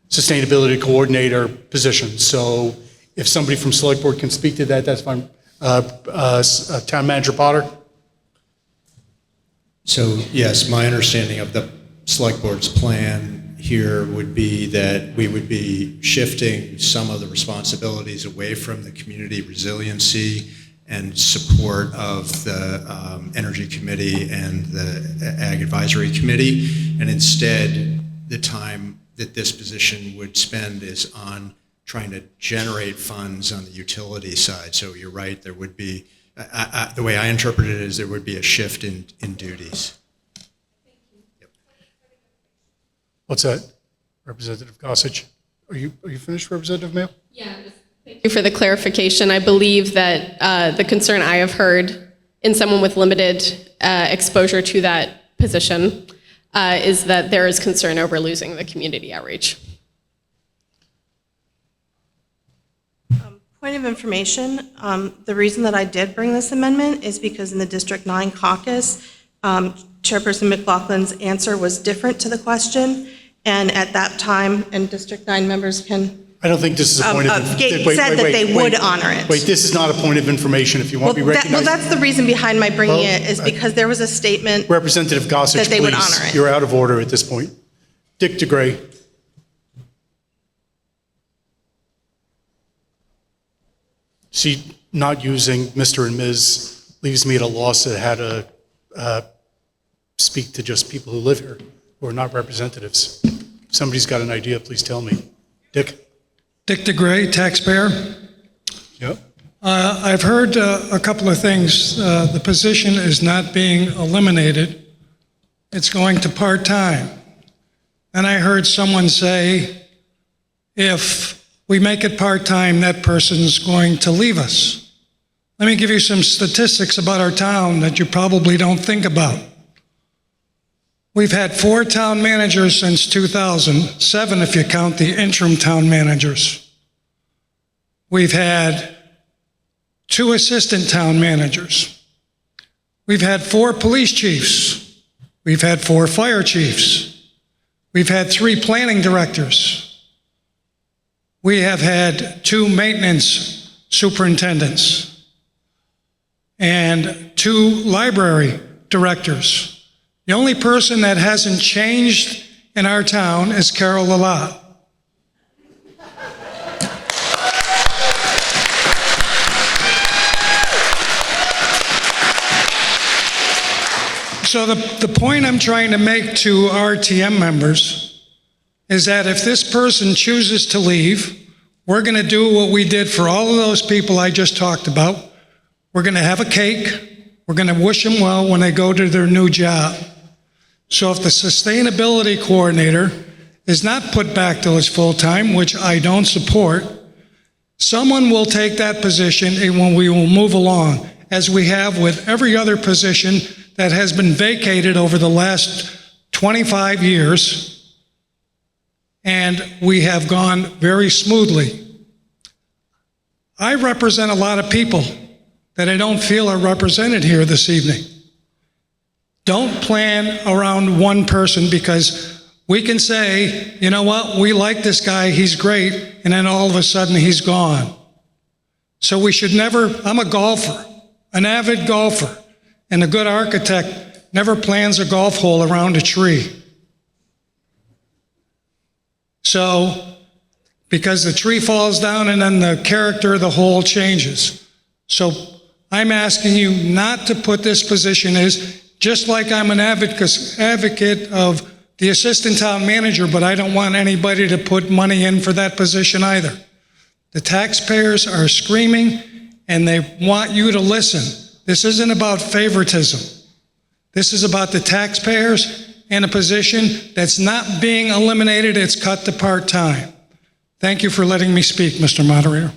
sustainability coordinator position. So if somebody from select board can speak to that, that's fine. Town Manager Potter? So yes, my understanding of the select board's plan here would be that we would be shifting some of the responsibilities away from the community resiliency and support of the Energy Committee and the Ag Advisory Committee, and instead the time that this position would spend is on trying to generate funds on the utility side. So you're right, there would be, the way I interpret it is there would be a shift in duties. What's that? Representative Gossage. Are you finished, Representative Mayo? Yeah. Thank you for the clarification. I believe that the concern I have heard in someone with limited exposure to that position is that there is concern over losing the community outreach. Point of information, the reason that I did bring this amendment is because in the District 9 caucus, Chairperson McLaughlin's answer was different to the question, and at that time, and District 9 members can... I don't think this is a point of information. said that they would honor it. Wait, this is not a point of information. If you want to be recognized... Well, that's the reason behind my bringing it, is because there was a statement Representative Gossage, that they please. would honor it. You're out of order at this point. Dick DeGray. See, not using Mr. and Ms. leaves me at a loss at how to speak to just people who live here, who are not representatives. If somebody's got an idea, please tell me. Dick? Dick DeGray, taxpayer. Yep. I've heard a couple of things. The position is not being eliminated. It's going to part-time. And I heard someone say, if we make it part-time, that person's going to leave us. Let me give you some statistics about our town that you probably don't think about. We've had 4 town managers since 2000, 7 if you count the interim town managers. We've had 2 assistant town managers. We've had 4 police chiefs. We've had 4 fire chiefs. We've had 3 planning directors. We have had 2 maintenance superintendents and 2 library directors. The only person that hasn't changed in our town is Carol Lalott. So the point I'm trying to make to our TM members is that if this person chooses to leave, we're going to do what we did for all of those people I just talked about. We're going to have a cake. We're going to wish them well when they go to their new job. So if the sustainability coordinator is not put back to his full-time, which I don't support, someone will take that position and we will move along, as we have with every other position that has been vacated over the last 25 years, and we have gone very smoothly. I represent a lot of people that I don't feel are represented here this evening. Don't plan around one person, because we can say, you know what, we like this guy, he's great, and then all of a sudden he's gone. So we should never, I'm a golfer, an avid golfer, and a good architect never plans a golf hole around a tree. So, because the tree falls down and then the character of the hole changes. So I'm asking you not to put this position as, just like I'm an advocate of the assistant town manager, but I don't want anybody to put money in for that position either. The taxpayers are screaming and they want you to listen. This isn't about favoritism. This is about the taxpayers and a position that's not being eliminated, it's cut to part-time. Thank you for letting me speak, Mr. Moderator.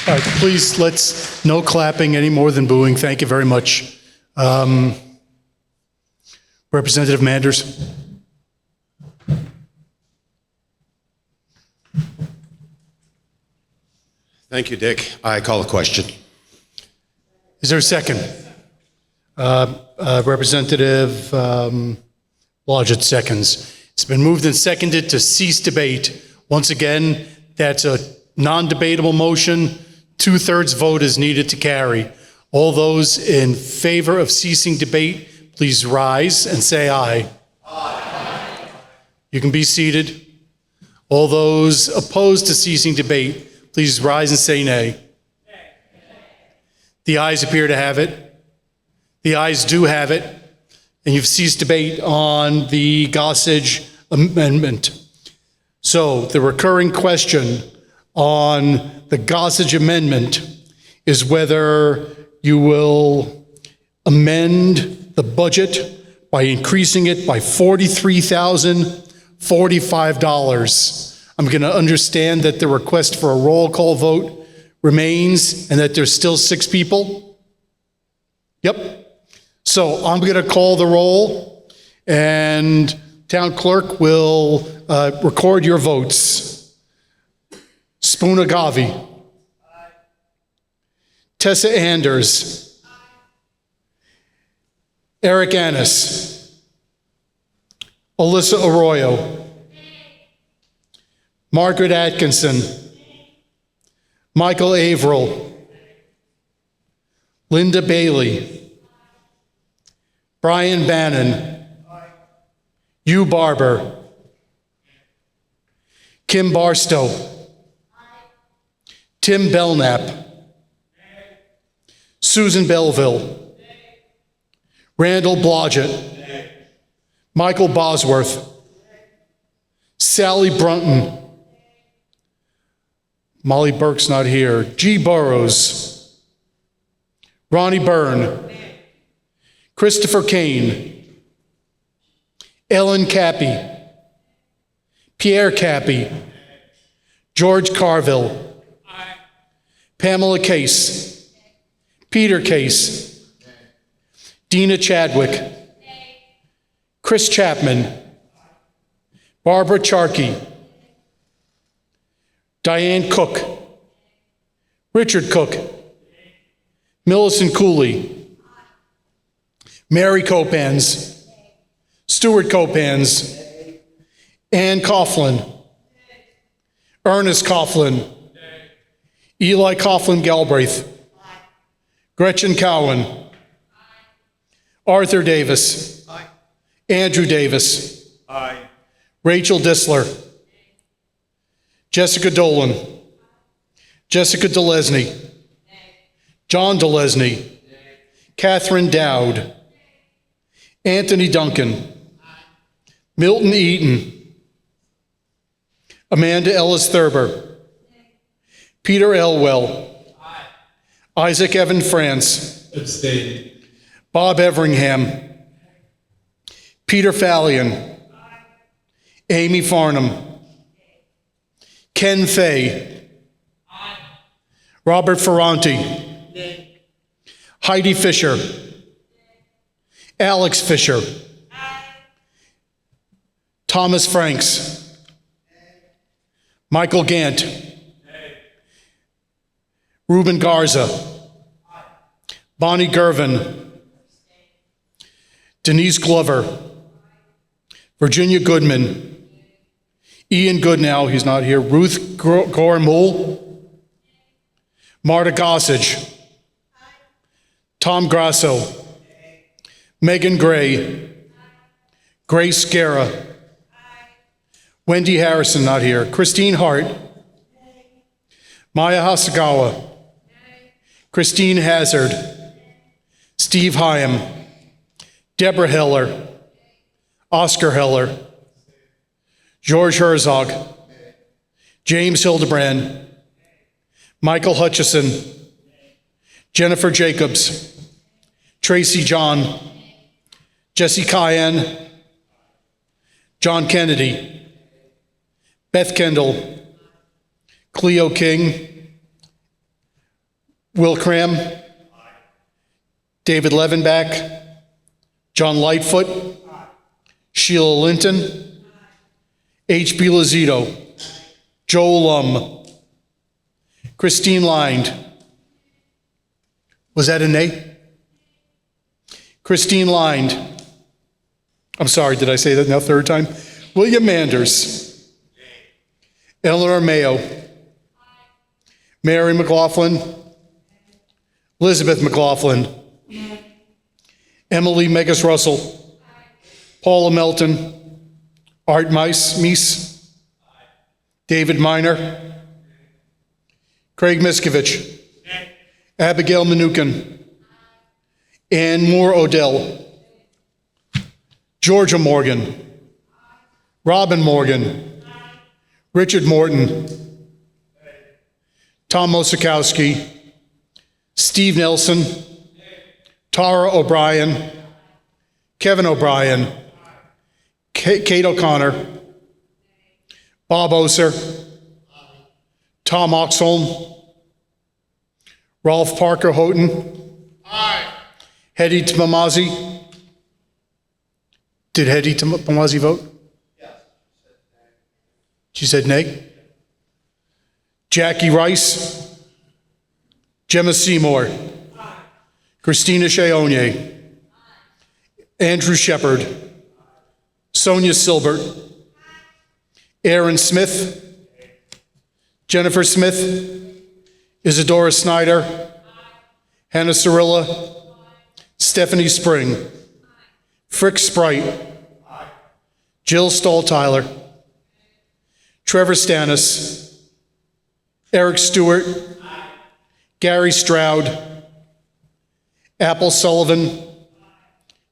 All right, please, no clapping any more than booing. Thank you very much. Representative Manders. Thank you, Dick. I call a question. Is there a second? Representative Blodgett seconds. It's been moved and seconded to cease debate. Once again, that's a non-debatable motion. 2/3 vote is needed to carry. All those in favor of ceasing debate, please rise and say aye. Aye. You can be seated. All those opposed to ceasing debate, please rise and say nay. The ayes appear to have it. The ayes do have it. And you've ceased debate on the Gossage amendment. So the recurring question on the Gossage amendment is whether you will amend the budget by increasing it by $43,045. I'm going to understand that the request for a roll call vote remains and that there's still 6 people. Yep. So I'm going to call the roll, and town clerk will record your votes. Spoonagavi. Aye. Tessa Anders. Aye. Eric Annis. Alyssa Arroyo. Aye. Margaret Atkinson. Aye. Michael Averill. Aye. Linda Bailey. Brian Bannon. Aye. Hugh Barber. Kim Barstow. Aye. Tim Belknap. Aye. Susan Belleville. Aye. Randall Blodgett. Aye. Michael Bosworth. Aye. Sally Brunton. Aye. Molly Burke's not here. G. Burrows. Ronnie Byrne. Christopher Kane. Ellen Cappy. Pierre Cappy. George Carville. Pamela Case. Peter Case. Dina Chadwick. Chris Chapman. Barbara Charkey. Diane Cook. Richard Cook. Millicent Cooley. Mary Copans. Stuart Copans. Ann Coughlin. Ernest Coughlin. Eli Coughlin Galbraith. Gretchen Cowan. Arthur Davis. Andrew Davis. Rachel Disler. Jessica Dolan. Jessica DeLesney. John DeLesney. Catherine Dowd. Anthony Duncan. Milton Eaton. Amanda Ellis Thurber. Peter Elwell. Isaac Evan France. Abstain. Bob Everingham. Peter Fallion. Amy Farnham. Ken Fay. Robert Ferranti. Heidi Fisher. Alex Fisher. Thomas Franks. Michael Gant. Ruben Garza. Bonnie Gervin. Denise Glover. Virginia Goodman. Ian Goodnow, he's not here. Ruth Gormul. Marta Gossage. Tom Grasso. Megan Gray. Grace Guerra. Wendy Harrison, not here. Christine Hart. Maya Hasagawa. Christine Hazard. Steve Hyam. Deborah Heller. Oscar Heller. George Herzog. James Hildebrand. Michael Hutchison. Jennifer Jacobs. Tracy John. Jesse Cayenne. John Kennedy. Beth Kendall. Cleo King. Will Cram. David Levenbach. John Lightfoot. Sheila Linton. H.B. Lazito. Joel Lum. Christine Lind. Was that a nay? Christine Lind. I'm sorry, did I say that now third time? William Manders. Eleanor Mayo. Mary McLaughlin. Elizabeth McLaughlin. Emily Megas Russell. Paula Melton. Art Meese. David Miner. Craig Miskovich. Abigail Manukin. Ann Moore Odell. Georgia Morgan. Robin Morgan. Richard Morton. Tom Osikowski. Steve Nelson. Tara O'Brien. Kevin O'Brien. Kate O'Connor. Bob Oser. Tom Oxholm. Rolf Parker Houghton. Hedy Tamazi. Did Hedy Tamazi vote? She said nay. Jackie Rice. Gemma Seymour. Christina Sheonye. Andrew Shepard. Sonia Silbert. Aaron Smith. Jennifer Smith. Isadora Snyder. Hannah Cirilla. Stephanie Spring. Frick Sprite. Jill Stalltyler. Trevor Stannis. Eric Stewart. Gary Stroud. Apple Sullivan.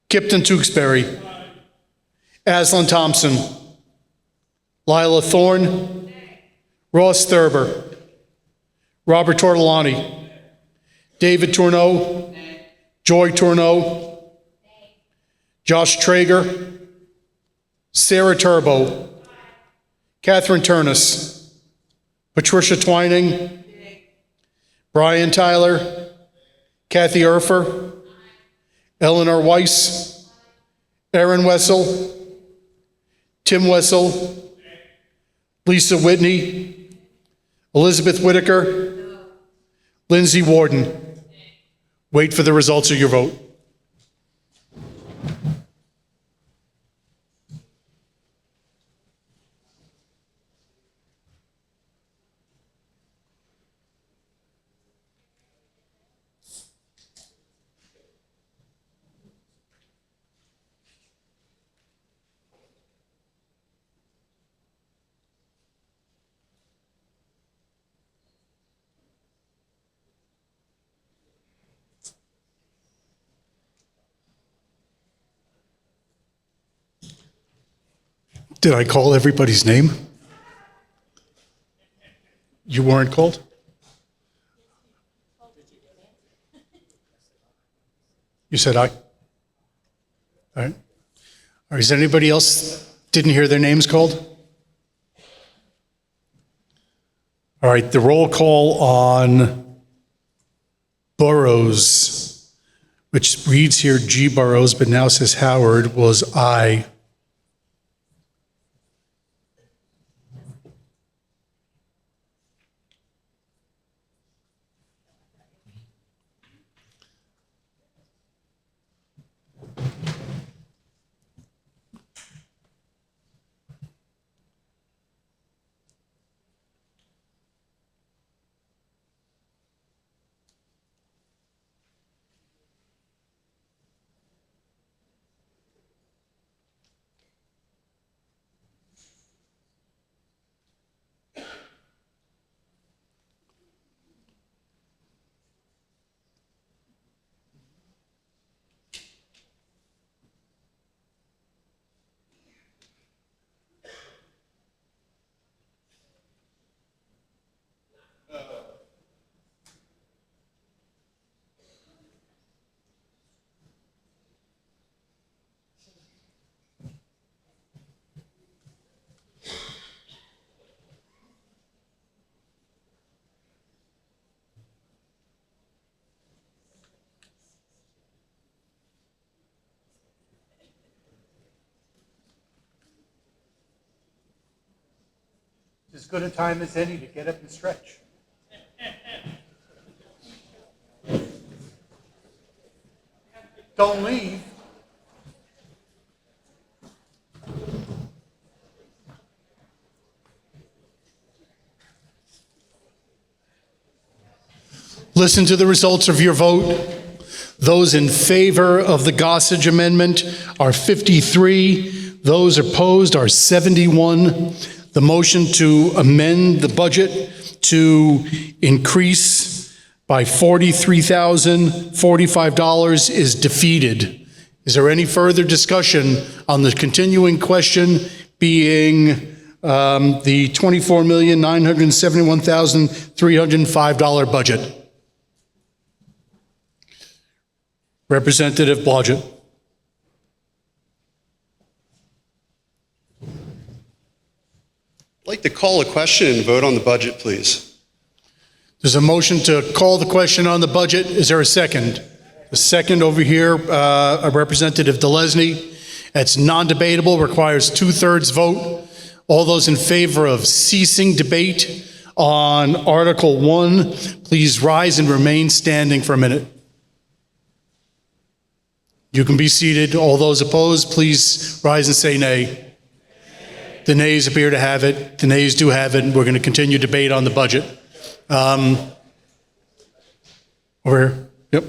Kipton Tewksbury. Aslan Thompson. Lila Thorne. Ross Thurber. Robert Tortolani. David Tourneau. Joy Tourneau. Josh Traeger. Sarah Turbo. Catherine Turnus. Patricia Twining. Brian Tyler. Kathy Erfer. Eleanor Weiss. Aaron Wessel. Tim Wessel. Lisa Whitney. Elizabeth Whitaker. Lindsay Warden. Wait for the results of your vote. Did I call everybody's name? You weren't called? You said aye? All right. All right. Is there anybody else didn't hear their names called? All right. The roll call on Burrows, which reads here G. Burrows, but now says Howard, was aye. As good a time as any to get up and stretch. Don't leave. Listen to the results of your vote. Those in favor of the Gossage Amendment are 53. Those opposed are 71. The motion to amend the budget to increase by $43,045 is defeated. Is there any further discussion on the continuing question being the $24,971,305 budget? Representative Blodgett. I'd like to call a question and vote on the budget, please. There's a motion to call the question on the budget. Is there a second? A second over here, Representative Delesny. It's non-debatable, requires 2/3 vote. All those in favor of ceasing debate on Article 1, please rise and remain standing for a minute. You can be seated. All those opposed, please rise and say nay. The nays appear to have it. The nays do have it, and we're going to continue debate on the budget. Over here. Yep.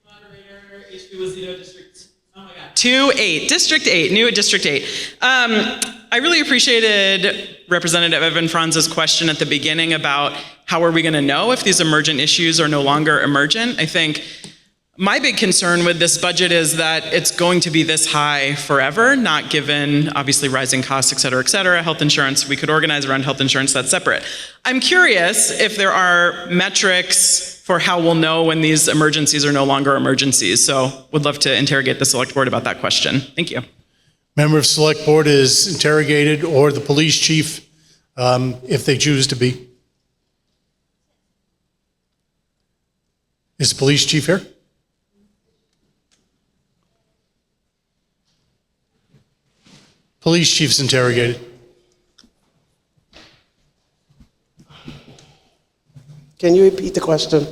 Moderator, HB Wazito District. Oh my God. 2-8, District 8, new at District 8. I really appreciated Representative Evan Franz's question at the beginning about how are we going to know if these emergent issues are no longer emergent. I think My big concern with this budget is that it's going to be this high forever, not given obviously rising costs, et cetera, health insurance. We could organize around health insurance, that's separate. I'm curious if there are metrics for how we'll know when these emergencies are no longer emergencies. So would love to interrogate the select board about that question. Thank you. Member of Select Board is interrogated, or the police chief, if they choose to be. Is the police chief here? Police chief's interrogated. Can you repeat the question?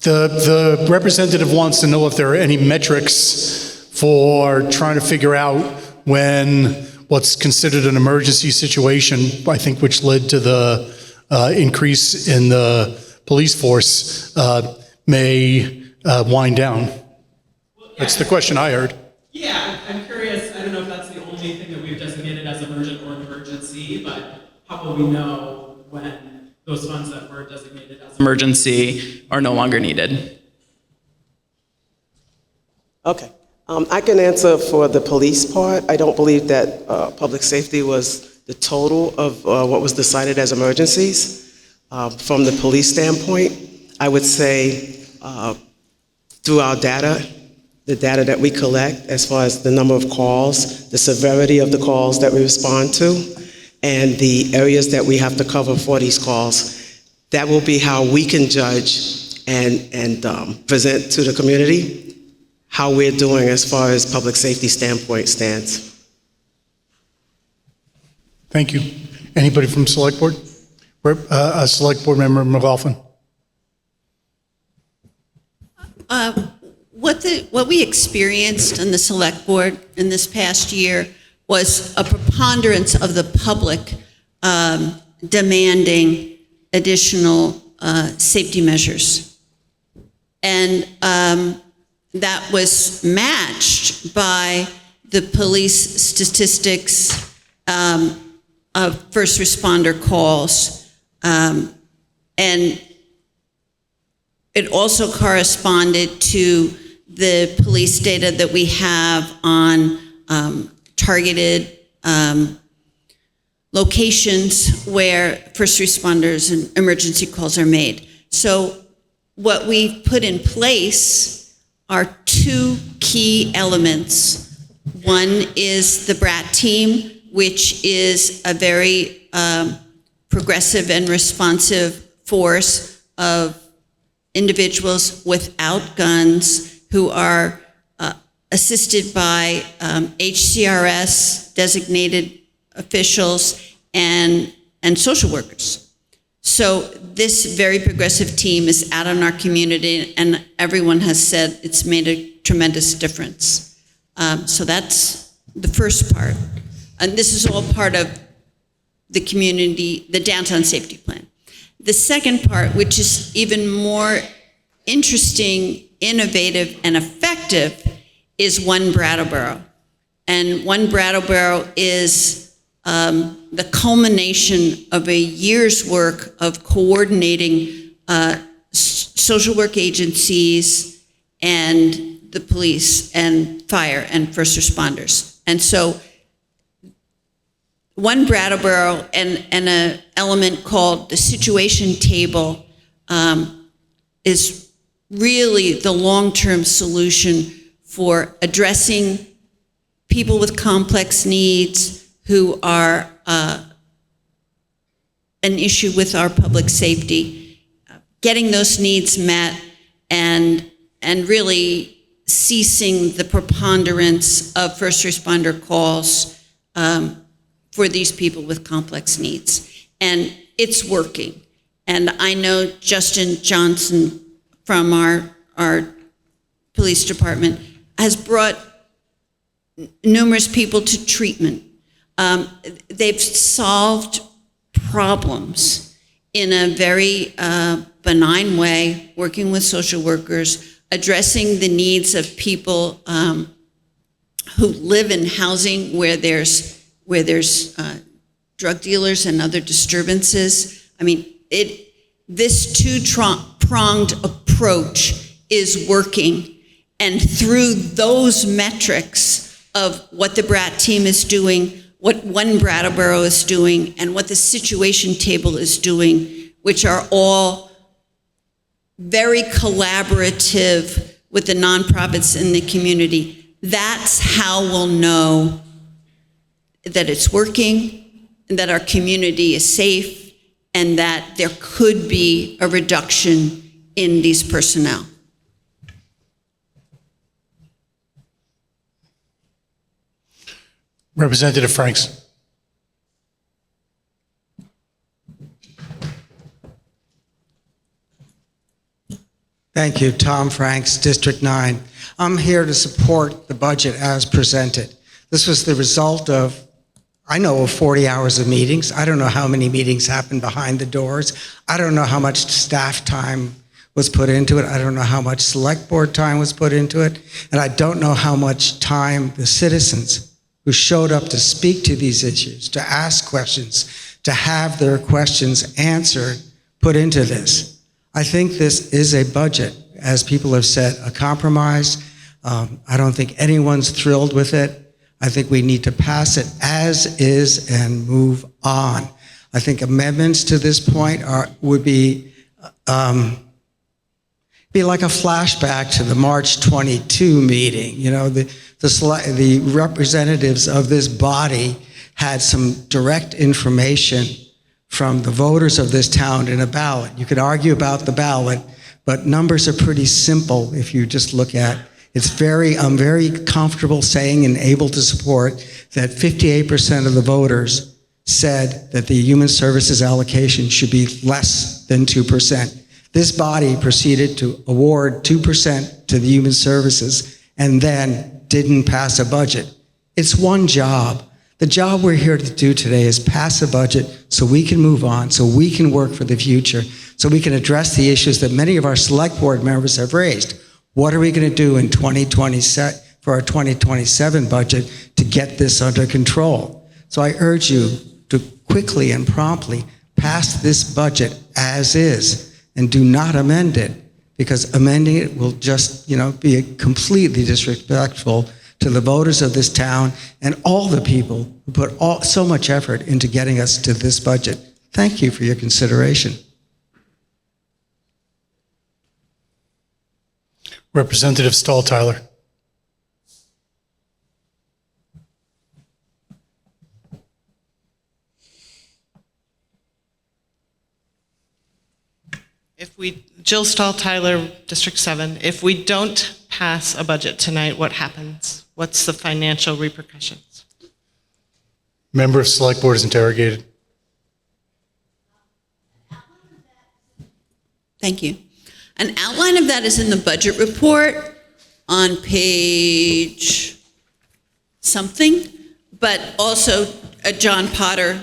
The representative wants to know if there are any metrics for trying to figure out when what's considered an emergency situation, I think which led to the increase in the police force, may wind down. That's the question I heard. Yeah, I'm curious. I don't know if that's the only thing that we've designated as emergent or an emergency, but how will we know when those funds that were designated as emergency are no longer needed? Okay. I can answer for the police part. I don't believe that public safety was the total of what was decided as emergencies. From the police standpoint, I would say through our data, the data that we collect as far as the number of calls, the severity of the calls that we respond to, and the areas that we have to cover for these calls, that will be how we can judge and present to the community how we're doing as far as public safety standpoint stands. Thank you. Anybody from Select Board? Select Board Member McLaughlin. What we experienced in the Select Board in this past year was a preponderance of the public demanding additional safety measures. And that was matched by the police statistics of first responder calls. And it also corresponded to the police data that we have on targeted locations where first responders and emergency calls are made. So what we've put in place are two key elements. One is the BRAT team, which is a very progressive and responsive force of individuals without guns who are assisted by HCRS designated officials and social workers. So this very progressive team is out in our community, and everyone has said it's made a tremendous difference. So that's the first part. And this is all part of the community, the downtown safety plan. The second part, which is even more interesting, innovative, and effective, is One Brattleboro. And One Brattleboro is the culmination of a year's work of coordinating social work agencies and the police and fire and first responders. And so One Brattleboro and an element called the situation table is really the long-term solution for addressing people with complex needs who are an issue with our public safety, getting those needs met, and really ceasing the preponderance of first responder calls for these people with complex needs. And it's working. And I know Justin Johnson from our police department has brought numerous people to treatment. They've solved problems in a very benign way, working with social workers, addressing the needs of people who live in housing where there's drug dealers and other disturbances. I mean, this two-pronged approach is working. And through those metrics of what the Brat team is doing, what One Brattleboro is doing, and what the situation table is doing, which are all very collaborative with the nonprofits in the community, that's how we'll know that it's working, and that our community is safe, and that there could be a reduction in these personnel. Representative Franks. Thank you, Tom Franks, District 9. I'm here to support the budget as presented. This was the result of, I know of 40 hours of meetings. I don't know how many meetings happened behind the doors. I don't know how much staff time was put into it. I don't know how much select board time was put into it. And I don't know how much time the citizens who showed up to speak to these issues, to ask questions, to have their questions answered, put into this. I think this is a budget, as people have said, a compromise. I don't think anyone's thrilled with it. I think we need to pass it as is and move on. I think amendments to this point would be like a flashback to the March 22 meeting. You know, the representatives of this body had some direct information from the voters of this town in a ballot. You could argue about the ballot, but numbers are pretty simple if you just look at I'm very comfortable saying and able to support that 58% of the voters said that the human services allocation should be less than 2%. This body proceeded to award 2% to the human services and then didn't pass a budget. It's one job. The job we're here to do today is pass a budget so we can move on, so we can work for the future, so we can address the issues that many of our select board members have raised. What are we going to do in 2027 for our 2027 budget to get this under control? So I urge you to quickly and promptly pass this budget as is and do not amend it, because amending it will just, be completely disrespectful to the voters of this town and all the people who put so much effort into getting us to this budget. Thank you for your consideration. Representative Stahl-Tyler. Jill Stahl-Tyler, District 7, if we don't pass a budget tonight, what happens? What's the financial repercussions? Member of Select Board is interrogated. Thank you. An outline of that is in the budget report on page something, but also John Potter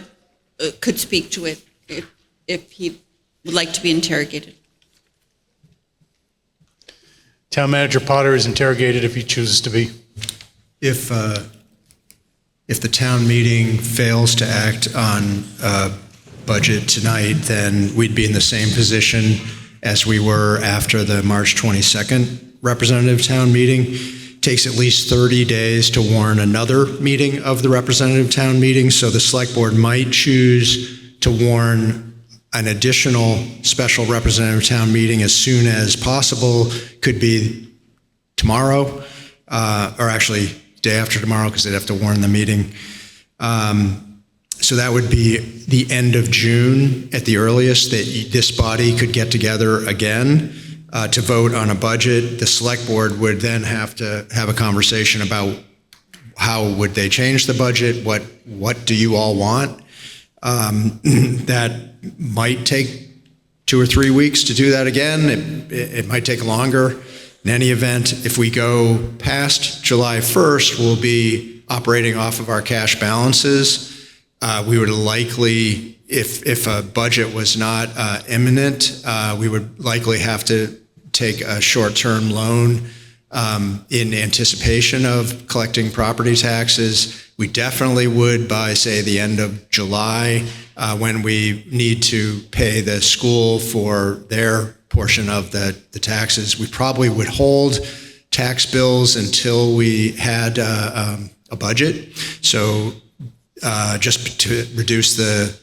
could speak to it if he would like to be interrogated. Town Manager Potter is interrogated if he chooses to be. If the town meeting fails to act on budget tonight, then we'd be in the same position as we were after the March 22nd representative town meeting. Takes at least 30 days to warn another meeting of the representative town meeting, so the select board might choose to warn an additional special representative town meeting as soon as possible. Could be tomorrow, or actually day after tomorrow, because they'd have to warn the meeting. So that would be the end of June at the earliest that this body could get together again to vote on a budget. The select board would then have to have a conversation about how would they change the budget, what do you all want? That might take 2 or 3 weeks to do that again. It might take longer. In any event, if we go past July 1st, we'll be operating off of our cash balances. We would likely, if a budget was not imminent, we would likely have to take a short-term loan in anticipation of collecting property taxes. We definitely would by, say, the end of July, when we need to pay the school for their portion of the taxes. We probably would hold tax bills until we had a budget. So just to reduce the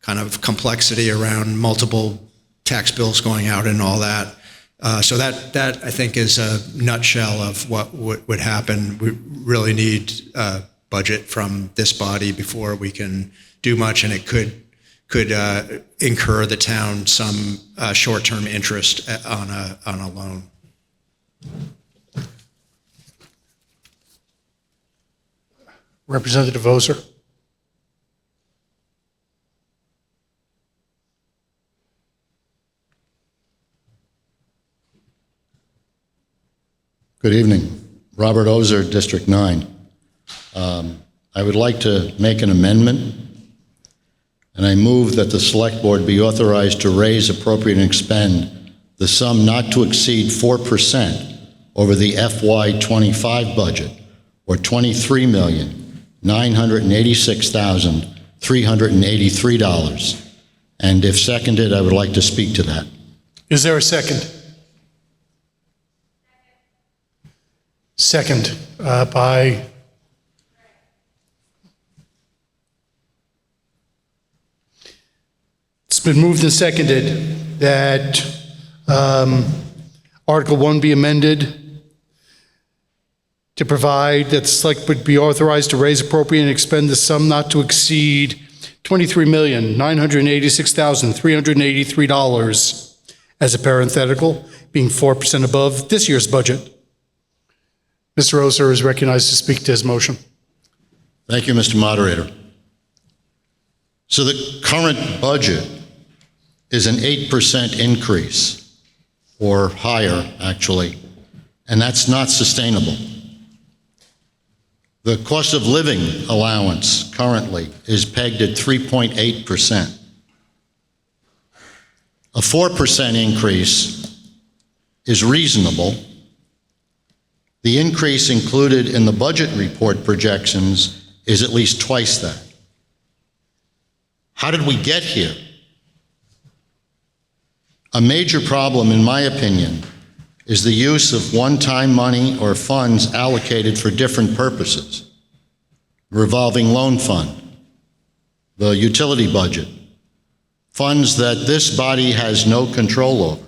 kind of complexity around multiple tax bills going out and all that. So that I think is a nutshell of what would happen. We really need a budget from this body before we can do much, and it could incur the town some short-term interest on a loan. Representative Ozer. Good evening. Robert Ozer, District 9. I would like to make an amendment, and I move that the Select Board be authorized to raise, appropriate, and expend the sum not to exceed 4% over the FY25 budget, or $23,986,383. And if seconded, I would like to speak to that. Is there a second? Second by it's been moved and seconded that Article 1 be amended to provide that the Select Board be authorized to raise, appropriate, and expend the sum not to exceed $23,986,383 as a parenthetical, being 4% above this year's budget. Mr. Ozer is recognized to speak to his motion. Thank you, Mr. Moderator. So the current budget is an 8% increase, or higher, actually, and that's not sustainable. The cost of living allowance currently is pegged at 3.8%. A 4% increase is reasonable. The increase included in the budget report projections is at least twice that. How did we get here? A major problem, in my opinion, is the use of one-time money or funds allocated for different purposes. Revolving loan fund, the utility budget, funds that this body has no control over.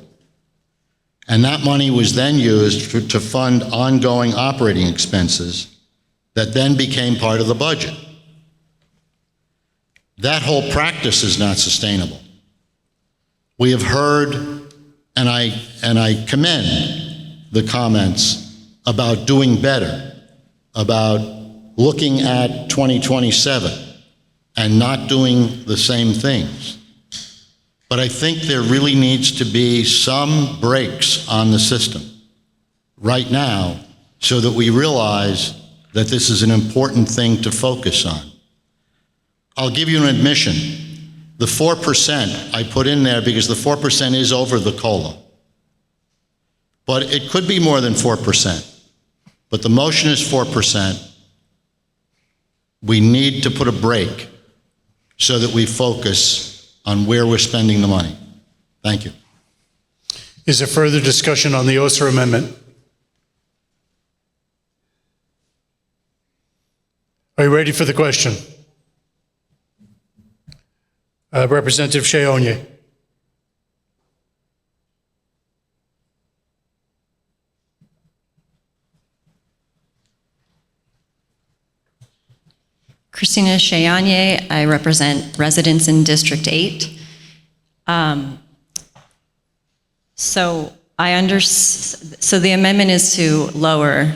And that money was then used to fund ongoing operating expenses that then became part of the budget. That whole practice is not sustainable. We have heard, and I commend the comments about doing better, about looking at 2027 and not doing the same things. But I think there really needs to be some brakes on the system right now so that we realize that this is an important thing to focus on. I'll give you an admission. The 4% I put in there because the 4% is over the COLA. But it could be more than 4%. But the motion is 4%. We need to put a brake so that we focus on where we're spending the money. Thank you. Is there further discussion on the Ozer amendment? Are you ready for the question? Representative Sheonye. Christina Sheonye, I represent residents in District 8. So the amendment is to lower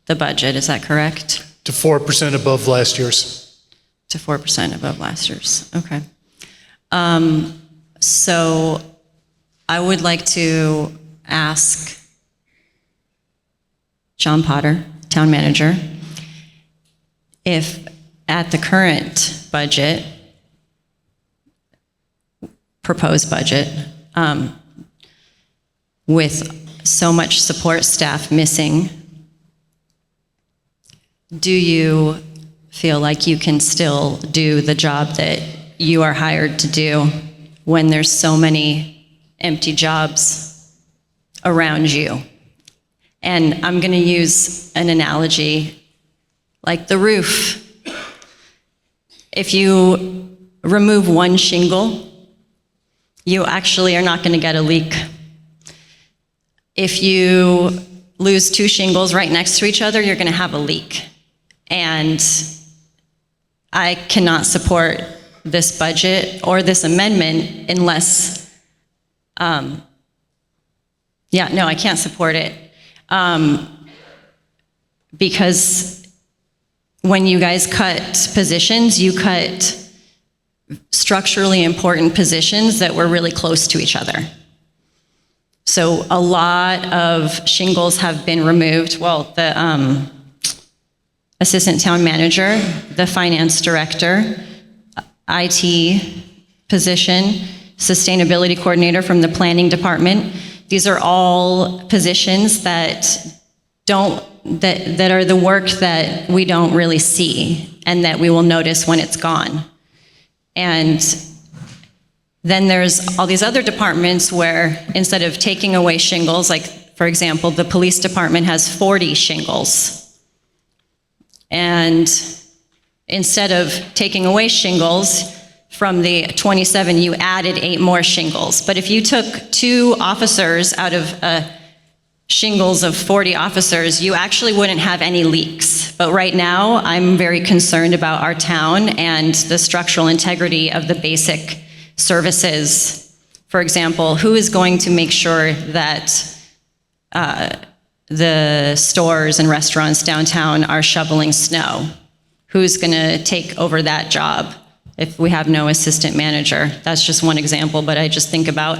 the budget, is that correct? To 4% above last year's. To 4% above last year's, okay. So I would like to ask John Potter, town manager, if at the current budget, proposed budget, with so much support staff missing, do you feel like you can still do the job that you are hired to do when there's so many empty jobs around you. And I'm going to use an analogy like the roof. If you remove one shingle, you actually are not going to get a leak. If you lose two shingles right next to each other, you're going to have a leak. And I cannot support this budget or this amendment unless, I can't support it. Because when you guys cut positions, you cut structurally important positions that were really close to each other. So a lot of shingles have been removed. Well, the assistant town manager, the finance director, IT position, sustainability coordinator from the planning department. These are all positions that are the work that we don't really see and that we will notice when it's gone. And then there's all these other departments where instead of taking away shingles, like for example, the police department has 40 shingles. And instead of taking away shingles from the 27, you added 8 more shingles. But if you took 2 officers out of shingles of 40 officers, you actually wouldn't have any leaks. But right now, I'm very concerned about our town and the structural integrity of the basic services. For example, who is going to make sure that the stores and restaurants downtown are shoveling snow? Who's going to take over that job if we have no assistant manager? That's just one example, but I just think about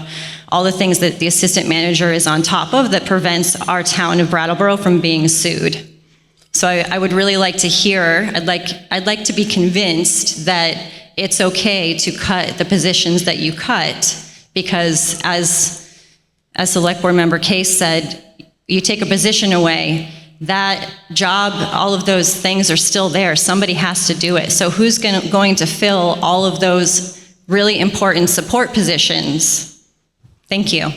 all the things that the assistant manager is on top of that prevents our town of Brattleboro from being sued. So I would really like to hear, I'd like to be convinced that it's okay to cut the positions that you cut, because as Select Board Member Case said, you take a position away, that job, all of those things are still there. Somebody has to do it. So who's going to fill all of those really important support positions? Thank you.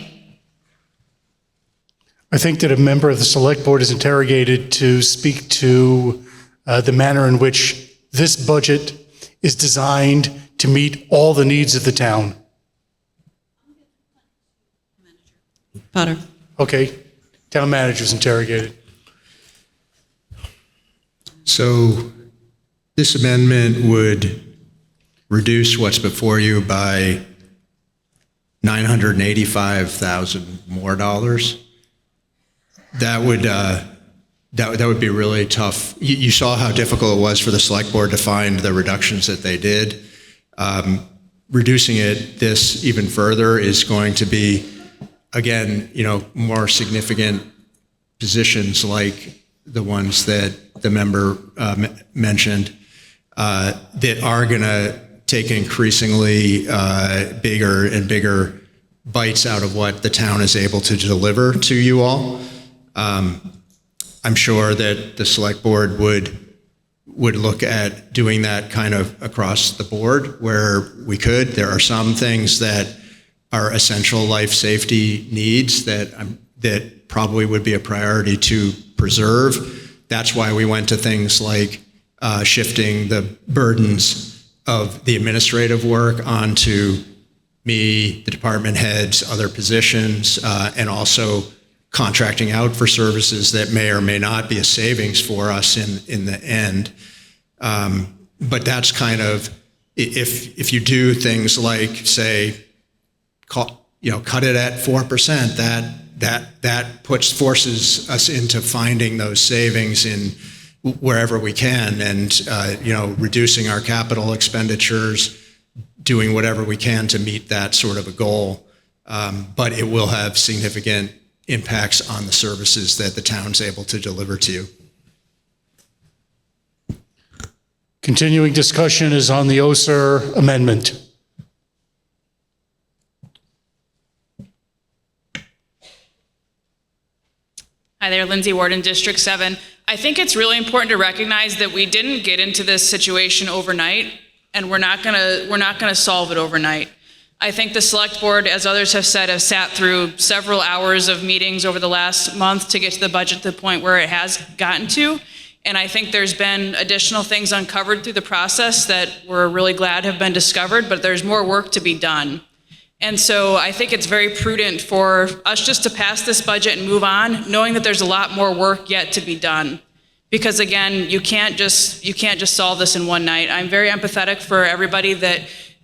I think that a member of the Select Board is interrogated to speak to the manner in which this budget is designed to meet all the needs of the town. Potter. Okay, town manager's interrogated. So this amendment would reduce what's before you by $985,000 more dollars. That would be really tough. You saw how difficult it was for the select board to find the reductions that they did. Reducing this even further is going to be, again, more significant positions like the ones that the member mentioned that are going to take increasingly bigger and bigger bites out of what the town is able to deliver to you all. I'm sure that the select board would look at doing that kind of across the board where we could. There are some things that are essential life safety needs that probably would be a priority to preserve. That's why we went to things like shifting the burdens of the administrative work onto me, the department heads, other positions, and also contracting out for services that may or may not be a savings for us in the end. But that's kind of, if you do things like, say, cut it at 4%, that forces us into finding those savings in wherever we can, and reducing our capital expenditures, doing whatever we can to meet that sort of a goal. But it will have significant impacts on the services that the town's able to deliver to you. Continuing discussion is on the OSER amendment. Hi there, Lindsay Warden, District 7. I think it's really important to recognize that we didn't get into this situation overnight, and we're not gonna solve it overnight. I think the select board, as others have said, have sat through several hours of meetings over the last month to get to the budget to the point where it has gotten to. And I think there's been additional things uncovered through the process that we're really glad have been discovered, but there's more work to be done. And so I think it's very prudent for us just to pass this budget and move on, knowing that there's a lot more work yet to be done. Because again, you can't just solve this in one night. I'm very empathetic for everybody that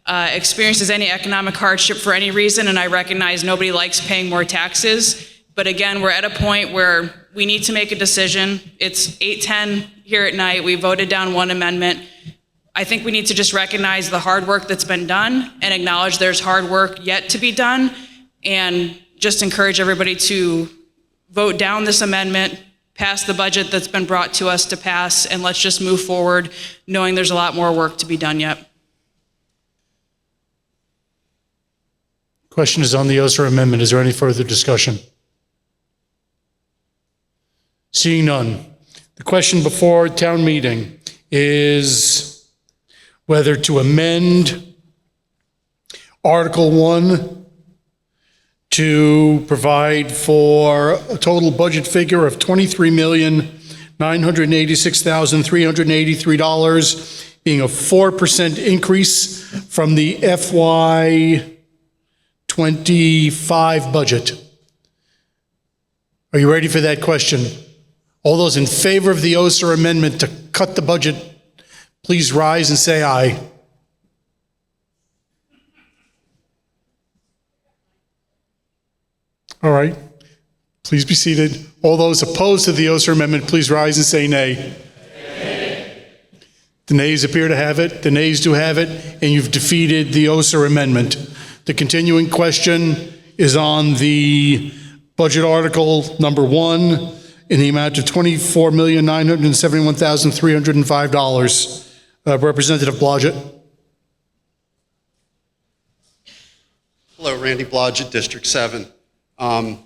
experiences any economic hardship for any reason, and I recognize nobody likes paying more taxes. But again, we're at a point where we need to make a decision. It's 8:10 here at night. We voted down one amendment. I think we need to just recognize the hard work that's been done and acknowledge there's hard work yet to be done, and just encourage everybody to vote down this amendment, pass the budget that's been brought to us to pass, and let's just move forward knowing there's a lot more work to be done yet. Question is on the OSER amendment. Is there any further discussion? Seeing none. The question before town meeting is whether to amend Article 1 to provide for a total budget figure of $23,986,383, being a 4% increase from the FY25 budget. Are you ready for that question? All those in favor of the OSER amendment to cut the budget, please rise and say aye. All right. Please be seated. All those opposed to the OSER amendment, please rise and say nay. Nay. The nays appear to have it. The nays do have it, and you've defeated the OSER amendment. The continuing question is on the budget article number 1 in the amount of $24,971,305. Representative Blodgett. Hello, Randy Blodgett, District 7. I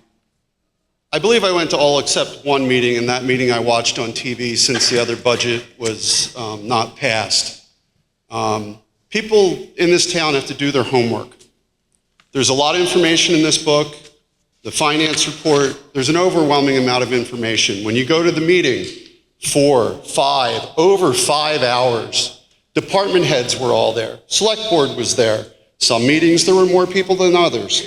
believe I went to all except one meeting, and that meeting I watched on TV since the other budget was not passed. People in this town have to do their homework. There's a lot of information in this book. The finance report, there's an overwhelming amount of information. When you go to the meeting, 4, 5, over 5 hours, department heads were all there. Select board was there. Some meetings, there were more people than others.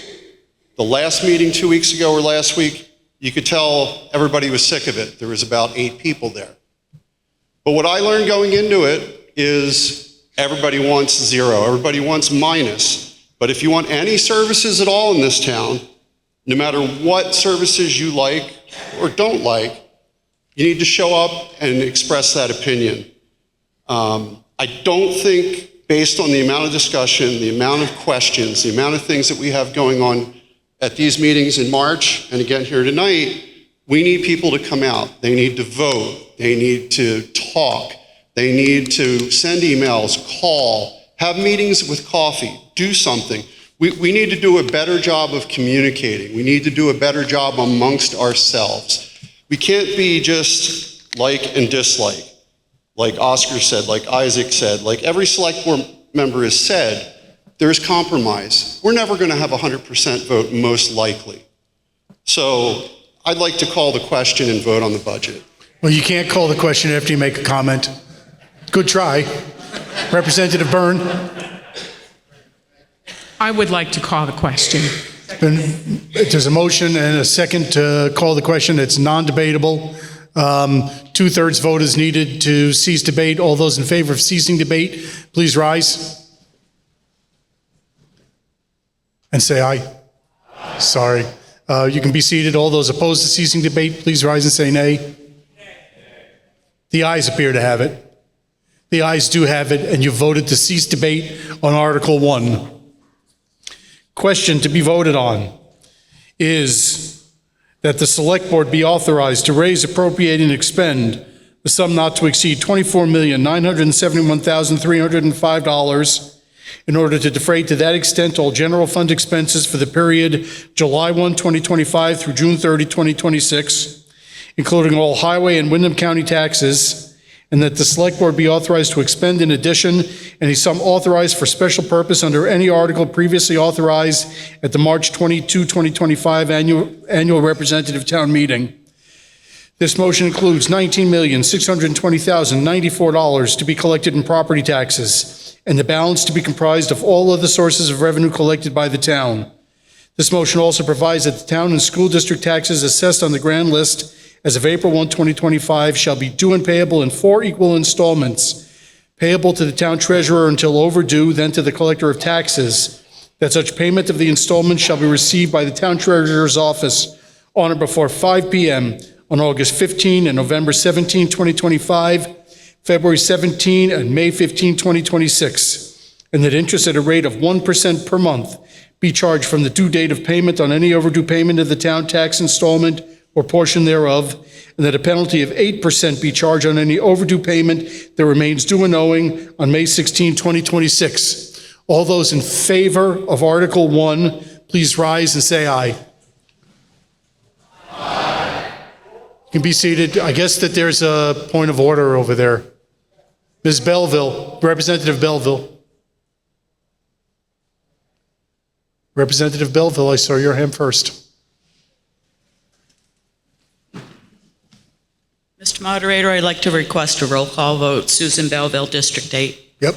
The last meeting 2 weeks ago or last week, you could tell everybody was sick of it. There was about 8 people there. But what I learned going into it is everybody wants 0. Everybody wants minus. But if you want any services at all in this town, no matter what services you like or don't like, you need to show up and express that opinion. I don't think, based on the amount of discussion, the amount of questions, the amount of things that we have going on at these meetings in March and again here tonight, we need people to come out. They need to vote. They need to talk. They need to send emails, call, have meetings with coffee, do something. We need to do a better job of communicating. We need to do a better job amongst ourselves. We can't be just like and dislike, like Oscar said, like Isaac said, like every select board member has said. There's compromise. We're never going to have 100% vote, most likely. So I'd like to call the question and vote on the budget. Well, you can't call the question after you make a comment. Good try. Representative Byrne. I would like to call the question. There's a motion and a second to call the question. It's non-debatable. 2/3 vote is needed to cease debate. All those in favor of ceasing debate, please rise and say aye. Aye. Sorry. You can be seated. All those opposed to ceasing debate, please rise and say nay. Nay. The ayes appear to have it. The ayes do have it, and you voted to cease debate on Article 1. Question to be voted on is that the Select Board be authorized to raise, appropriate, and expend the sum not to exceed $24,971,305 in order to defray to that extent all general fund expenses for the period July 1, 2025 through June 30, 2026, including all highway and Windham County taxes and that the Select Board be authorized to expend in addition any sum authorized for special purpose under any article previously authorized at the March 22, 2025 annual representative town meeting. This motion includes $19,620,094 to be collected in property taxes, and the balance to be comprised of all other sources of revenue collected by the town. This motion also provides that the town and school district taxes assessed on the grand list as of April 1, 2025 shall be due and payable in 4 equal installments, payable to the town treasurer until overdue, then to the collector of taxes, that such payment of the installments shall be received by the town treasurer's office on or before 5 p.m. on August 15 and November 17, 2025, February 17 and May 15, 2026, and that interest at a rate of 1% per month be charged from the due date of payment on any overdue payment of the town tax installment or portion thereof, and that a penalty of 8% be charged on any overdue payment that remains due and owing on May 16, 2026. All those in favor of Article 1, please rise and say aye. You can be seated. I guess that there's a point of order over there. Ms. Belleville, Representative Belleville. Representative Belleville, I saw your hand first. Mr. Moderator, I'd like to request a roll call vote. Susan Belleville, District 8. Yep.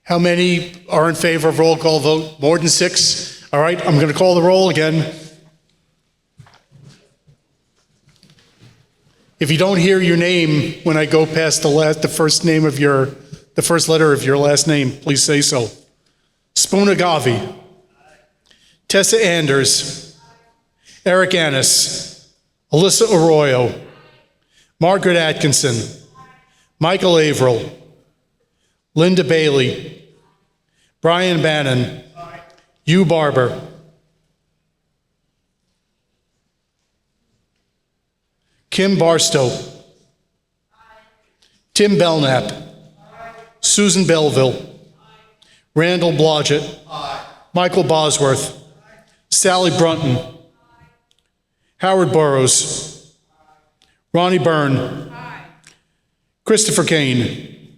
How many are in favor of roll call vote? More than 6? All right, I'm going to call the roll again. If you don't hear your name when I go past the first letter of your last name, please say so. Spoonagavi. Tessa Anders. Eric Annis. Alyssa Arroyo. Margaret Atkinson. Michael Averill. Linda Bailey. Brian Bannon. Hugh Barber. Kim Barstow. Tim Belknap. Susan Belleville. Randall Blodgett. Michael Bosworth. Sally Brunton. Howard Burrows. Ronnie Byrne. Christopher Kane.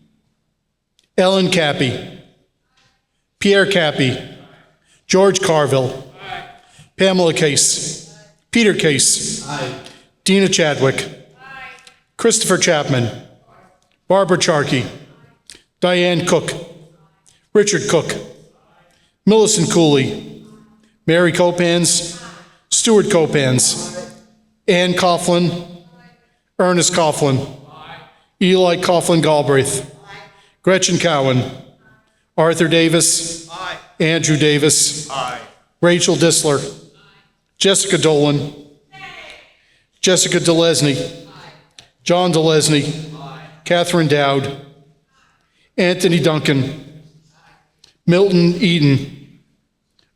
Ellen Cappy. Pierre Cappy. George Carville. Pamela Case. Peter Case. Dina Chadwick. Christopher Chapman. Barbara Charkey. Diane Cook. Richard Cook. Millicent Cooley. Mary Copans. Stuart Copans. Ann Coughlin. Ernest Coughlin. Eli Coughlin Galbraith. Gretchen Cowan. Arthur Davis. Andrew Davis. Rachel Disler. Jessica Dolan. Jessica DeLesney. John DeLesney. Catherine Dowd. Anthony Duncan. Milton Eden.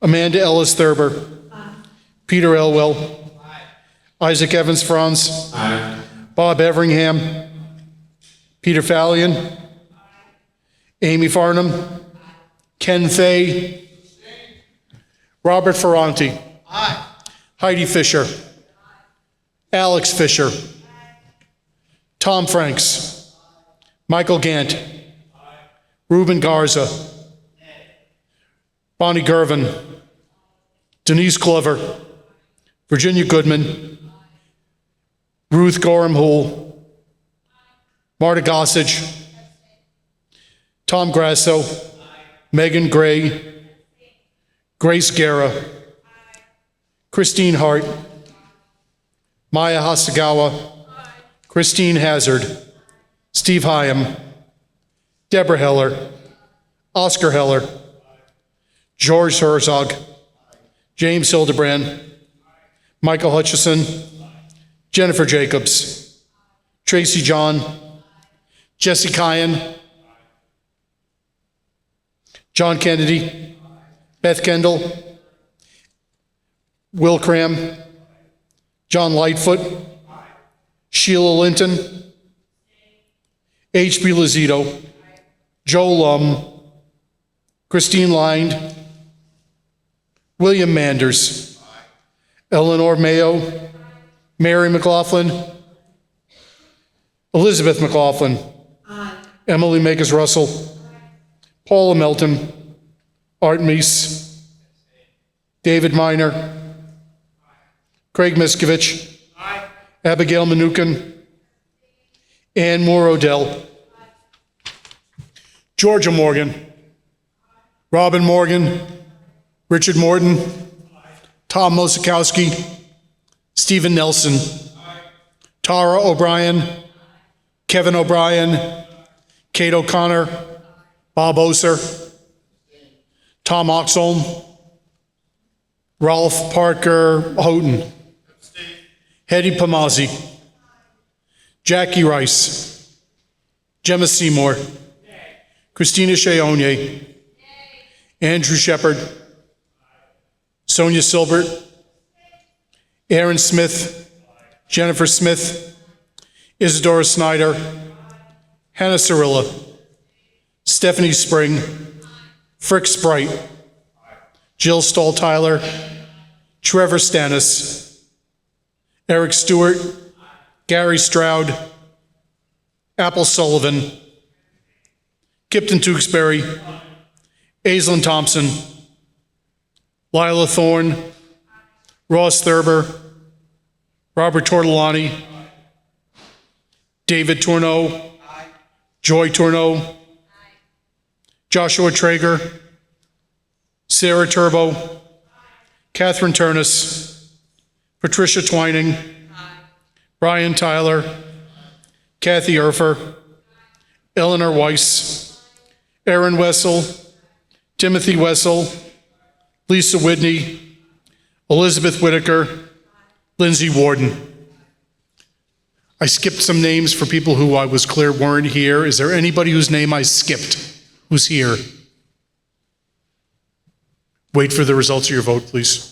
Amanda Ellis Thurber. Peter Elwell. Isaac Evans Franz. Bob Everingham. Peter Fallion. Amy Farnham. Ken Fay. Robert Ferranti. Heidi Fisher. Alex Fisher. Tom Franks. Michael Gant. Ruben Garza. Bonnie Gervin. Denise Glover. Virginia Goodman. Ruth Gorham Hoole. Marta Gossage. Tom Grasso. Megan Gray. Grace Guerra. Christine Hart. Maya Hasagawa. Christine Hazard. Steve Hyam. Deborah Heller. Oscar Heller. George Herzog. James Hildebrand. Michael Hutchison. Jennifer Jacobs. Tracy John. Jesse Kyan. John Kennedy. Beth Kendall. Will Cram. John Lightfoot. Sheila Linton. H.B. Lozito. Joe Lum. Christine Lind. William Manders. Eleanor Mayo. Mary McLaughlin. Elizabeth McLaughlin. Emily Makers Russell, Paula Melton, Art Meese, David Miner, Craig Miskovich, Abigail Manukin, Ann Moore Odell, Georgia Morgan, Robin Morgan, Richard Morton, Tom Mosikowski, Stephen Nelson, Tara O'Brien, Kevin O'Brien, Kate O'Connor, Bob Oser, Tom Oxholm, Ralph Parker Houghton, Hedy Pamazzi, Jackie Rice, Gemma Seymour, Christina Sheonye, Andrew Shepard, Sonia Silbert, Aaron Smith, Jennifer Smith, Isadora Snyder, Hannah Cirilla, Stephanie Spring, Frick Sprite, Jill Stahl-Tyler, Trevor Stannis, Eric Stewart, Gary Stroud, Apple Sullivan, Kipton Tewksbury, Aislinn Thompson, Lila Thorne, Ross Thurber, Robert Tortolani, David Tourneau, Joy Tourneau, Joshua Traeger, Sarah Turbo, Catherine Turnus, Patricia Twining, Brian Tyler, Kathy Erfer, Eleanor Weiss, Aaron Wessel, Timothy Wessel, Lisa Whitney, Elizabeth Whitaker, Lindsay Warden. I skipped some names for people who I was clear weren't here. Is there anybody whose name I skipped who's here? Wait for the results of your vote, please.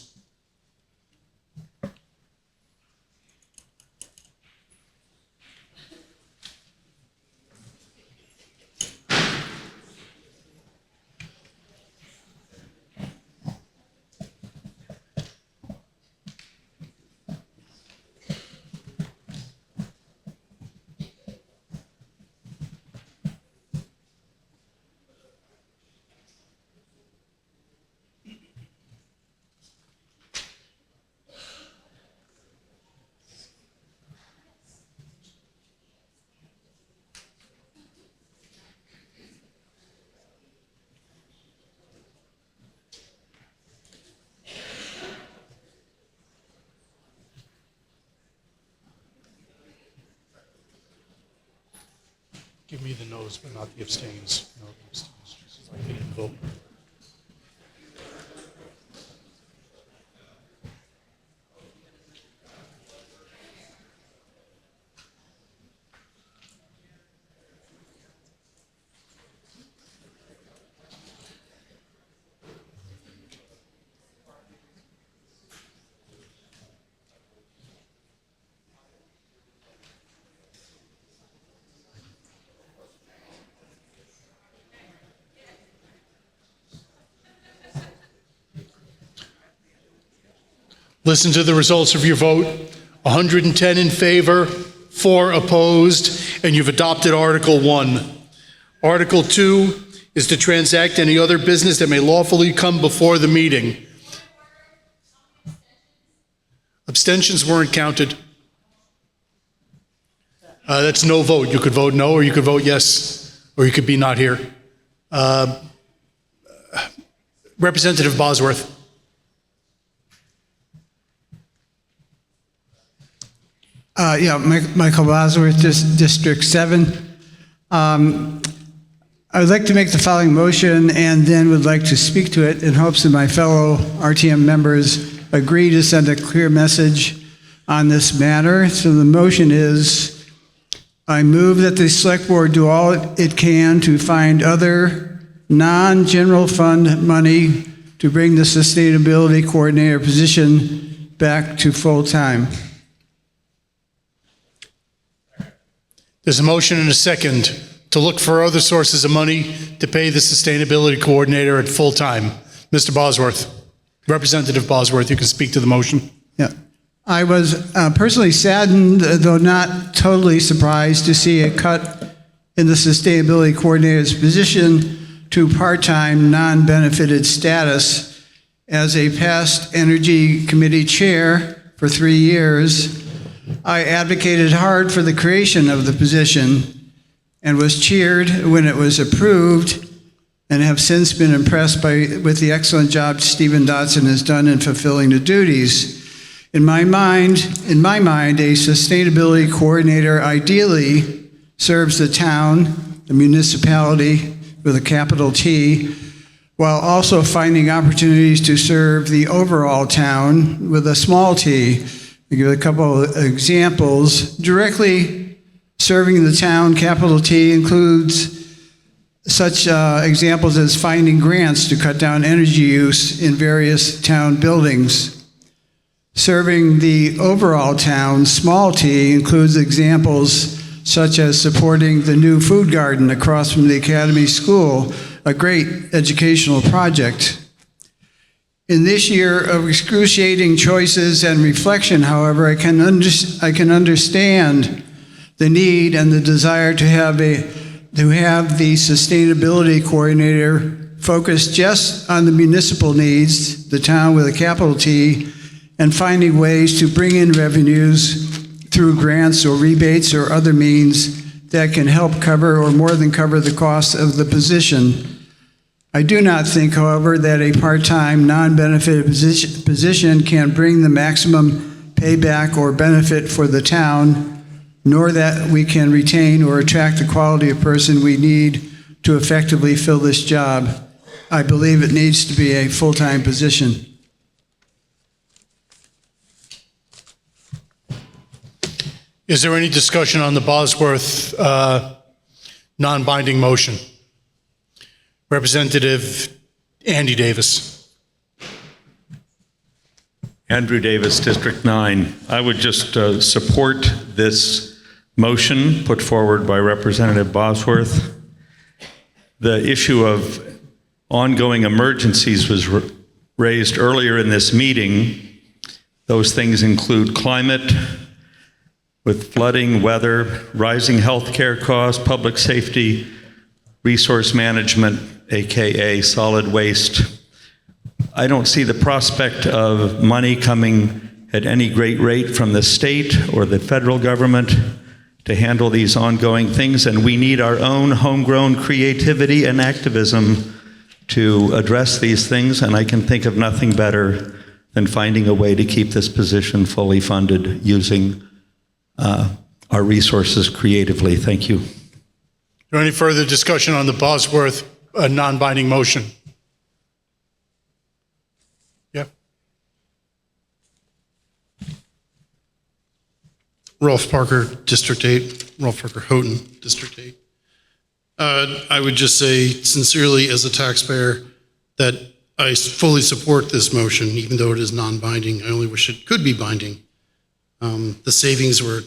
Give me the no's, but not the abstains. No, the abstains, just like I didn't vote. Listen to the results of your vote. 110 in favor, 4 opposed, and you've adopted Article 1. Article 2 is to transact any other business that may lawfully come before the meeting. Abstentions weren't counted. That's no vote. You could vote no, or you could vote yes, or you could be not here. Representative Bosworth. Michael Bosworth, District 7. I would like to make the following motion and then would like to speak to it in hopes that my fellow RTM members agree to send a clear message on this matter. So the motion is, I move that the Select Board do all it can to find other non-general fund money to bring the Sustainability Coordinator position back to full-time. There's a motion and a second to look for other sources of money to pay the Sustainability Coordinator at full time. Mr. Bosworth, Representative Bosworth, you can speak to the motion. Yeah. I was personally saddened, though not totally surprised, to see a cut in the Sustainability Coordinator's position to part-time, non-benefited status as a past Energy Committee Chair for 3 years. I advocated hard for the creation of the position and was cheered when it was approved, and have since been impressed with the excellent job Stephen Dotson has done in fulfilling the duties. In my mind, a sustainability coordinator ideally serves the town, the municipality with a capital T, while also finding opportunities to serve the overall town with a small t. I'll give a couple of examples. Directly serving the town, capital T, includes such examples as finding grants to cut down energy use in various town buildings. Serving the overall town, small t, includes examples such as supporting the new food garden across from the Academy School, a great educational project. In this year of excruciating choices and reflection, however, I can understand the need and the desire to have the sustainability coordinator focus just on the municipal needs, the town with a capital T, and finding ways to bring in revenues through grants or rebates or other means that can help cover or more than cover the cost of the position. I do not think, however, that a part-time, non-benefited position can bring the maximum payback or benefit for the town, nor that we can retain or attract the quality of person we need to effectively fill this job. I believe it needs to be a full-time position. Is there any discussion on the Bosworth non-binding motion? Representative Andy Davis. Andrew Davis, District 9. I would just support this motion put forward by Representative Bosworth. The issue of ongoing emergencies was raised earlier in this meeting. Those things include climate, with flooding, weather, rising healthcare costs, public safety, resource management, AKA solid waste. I don't see the prospect of money coming at any great rate from the state or the federal government to handle these ongoing things, and we need our own homegrown creativity and activism to address these things, and I can think of nothing better than finding a way to keep this position fully funded using our resources creatively. Thank you. Is there any further discussion on the Bosworth non-binding motion? Yeah. Rolf Parker, District 8. Rolf Parker Houghton, District 8. I would just say sincerely as a taxpayer that I fully support this motion, even though it is non-binding. I only wish it could be binding. The savings were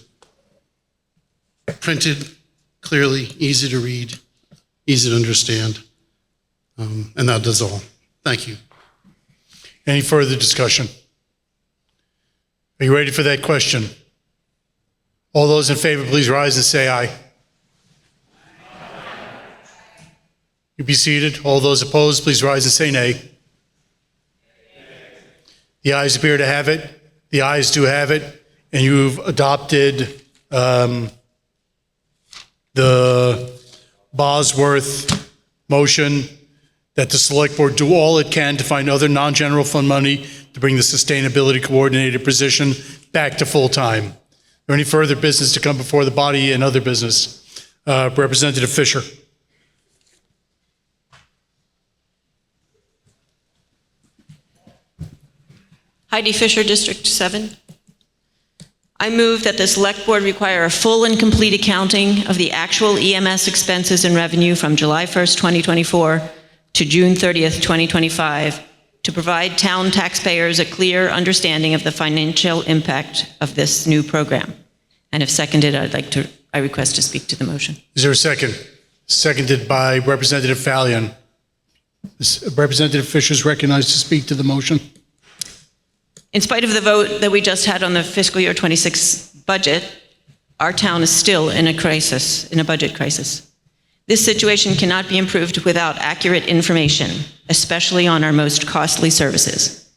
printed clearly, easy to read, easy to understand, and that does all. Thank you. Any further discussion? Are you ready for that question? All those in favor, please rise and say aye. You be seated. All those opposed, please rise and say nay. The ayes appear to have it. The ayes do have it. And you've adopted the Bosworth motion that the select board do all it can to find other non-general fund money to bring the sustainability coordinator position back to full-time. Is there any further business to come before the body and other business? Representative Fisher. Heidi Fisher, District 7. I move that the Select Board require a full and complete accounting of the actual EMS expenses and revenue from July 1st, 2024 to June 30th, 2025 to provide town taxpayers a clear understanding of the financial impact of this new program. And if seconded, I request to speak to the motion. Is there a second? Seconded by Representative Fallion. Representative Fisher is recognized to speak to the motion. In spite of the vote that we just had on the fiscal year 26 budget, our town is still in a crisis, in a budget crisis. This situation cannot be improved without accurate information, especially on our most costly services.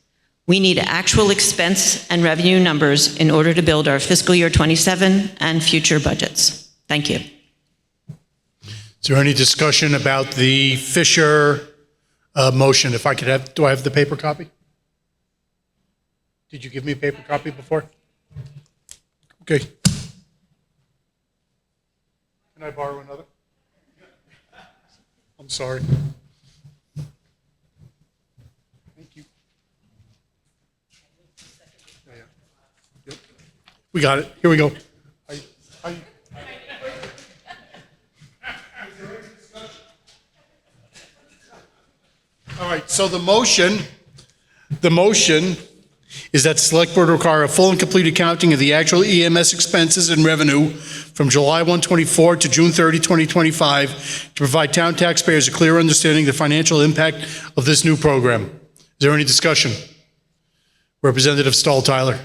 We need actual expense and revenue numbers in order to build our fiscal year 27 and future budgets. Thank you. Is there any discussion about the Fisher motion? If I could have, do I have the paper copy? Did you give me a paper copy before? Okay. Can I borrow another? I'm sorry. Thank you. Yeah. Yep. We got it. Here we go. All right, so the motion is that the Select Board require a full and complete accounting of the actual EMS expenses and revenue from July 1, 24 to June 30, 2025 to provide town taxpayers a clear understanding of the financial impact of this new program. Is there any discussion? Representative Stahl Tyler.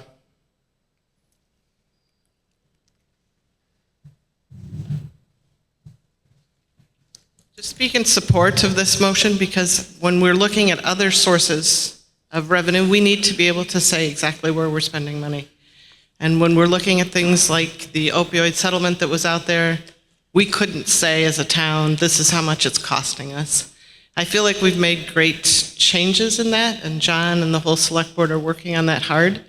To speak in support of this motion, because when we're looking at other sources of revenue, we need to be able to say exactly where we're spending money. And when we're looking at things like the opioid settlement that was out there, we couldn't say as a town, this is how much it's costing us. I feel like we've made great changes in that, and John and the whole select board are working on that hard.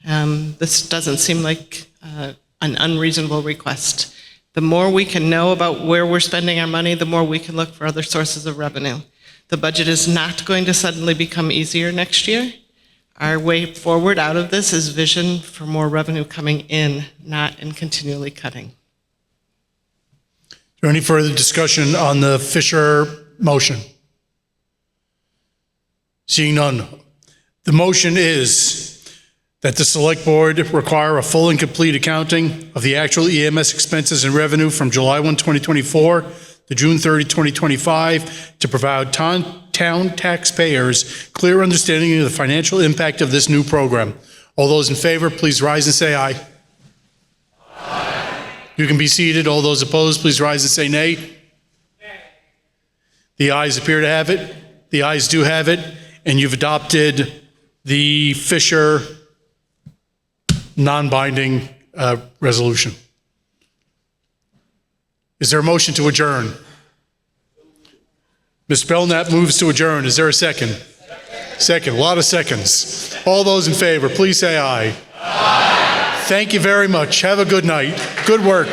This doesn't seem like an unreasonable request. The more we can know about where we're spending our money, the more we can look for other sources of revenue. The budget is not going to suddenly become easier next year. Our way forward out of this is vision for more revenue coming in, not in continually cutting. Is there any further discussion on the Fisher motion? Seeing none. The motion is that the Select Board require a full and complete accounting of the actual EMS expenses and revenue from July 1, 2024 to June 30, 2025 to provide town taxpayers clear understanding of the financial impact of this new program. All those in favor, please rise and say aye. Aye. You can be seated. All those opposed, please rise and say nay. Nay. The ayes appear to have it. The ayes do have it. And you've adopted the Fisher non-binding resolution. Is there a motion to adjourn? Ms. Belknap moves to adjourn. Is there a second? Second. A lot of seconds. All those in favor, please say aye. Aye. Thank you very much. Have a good night. Good work.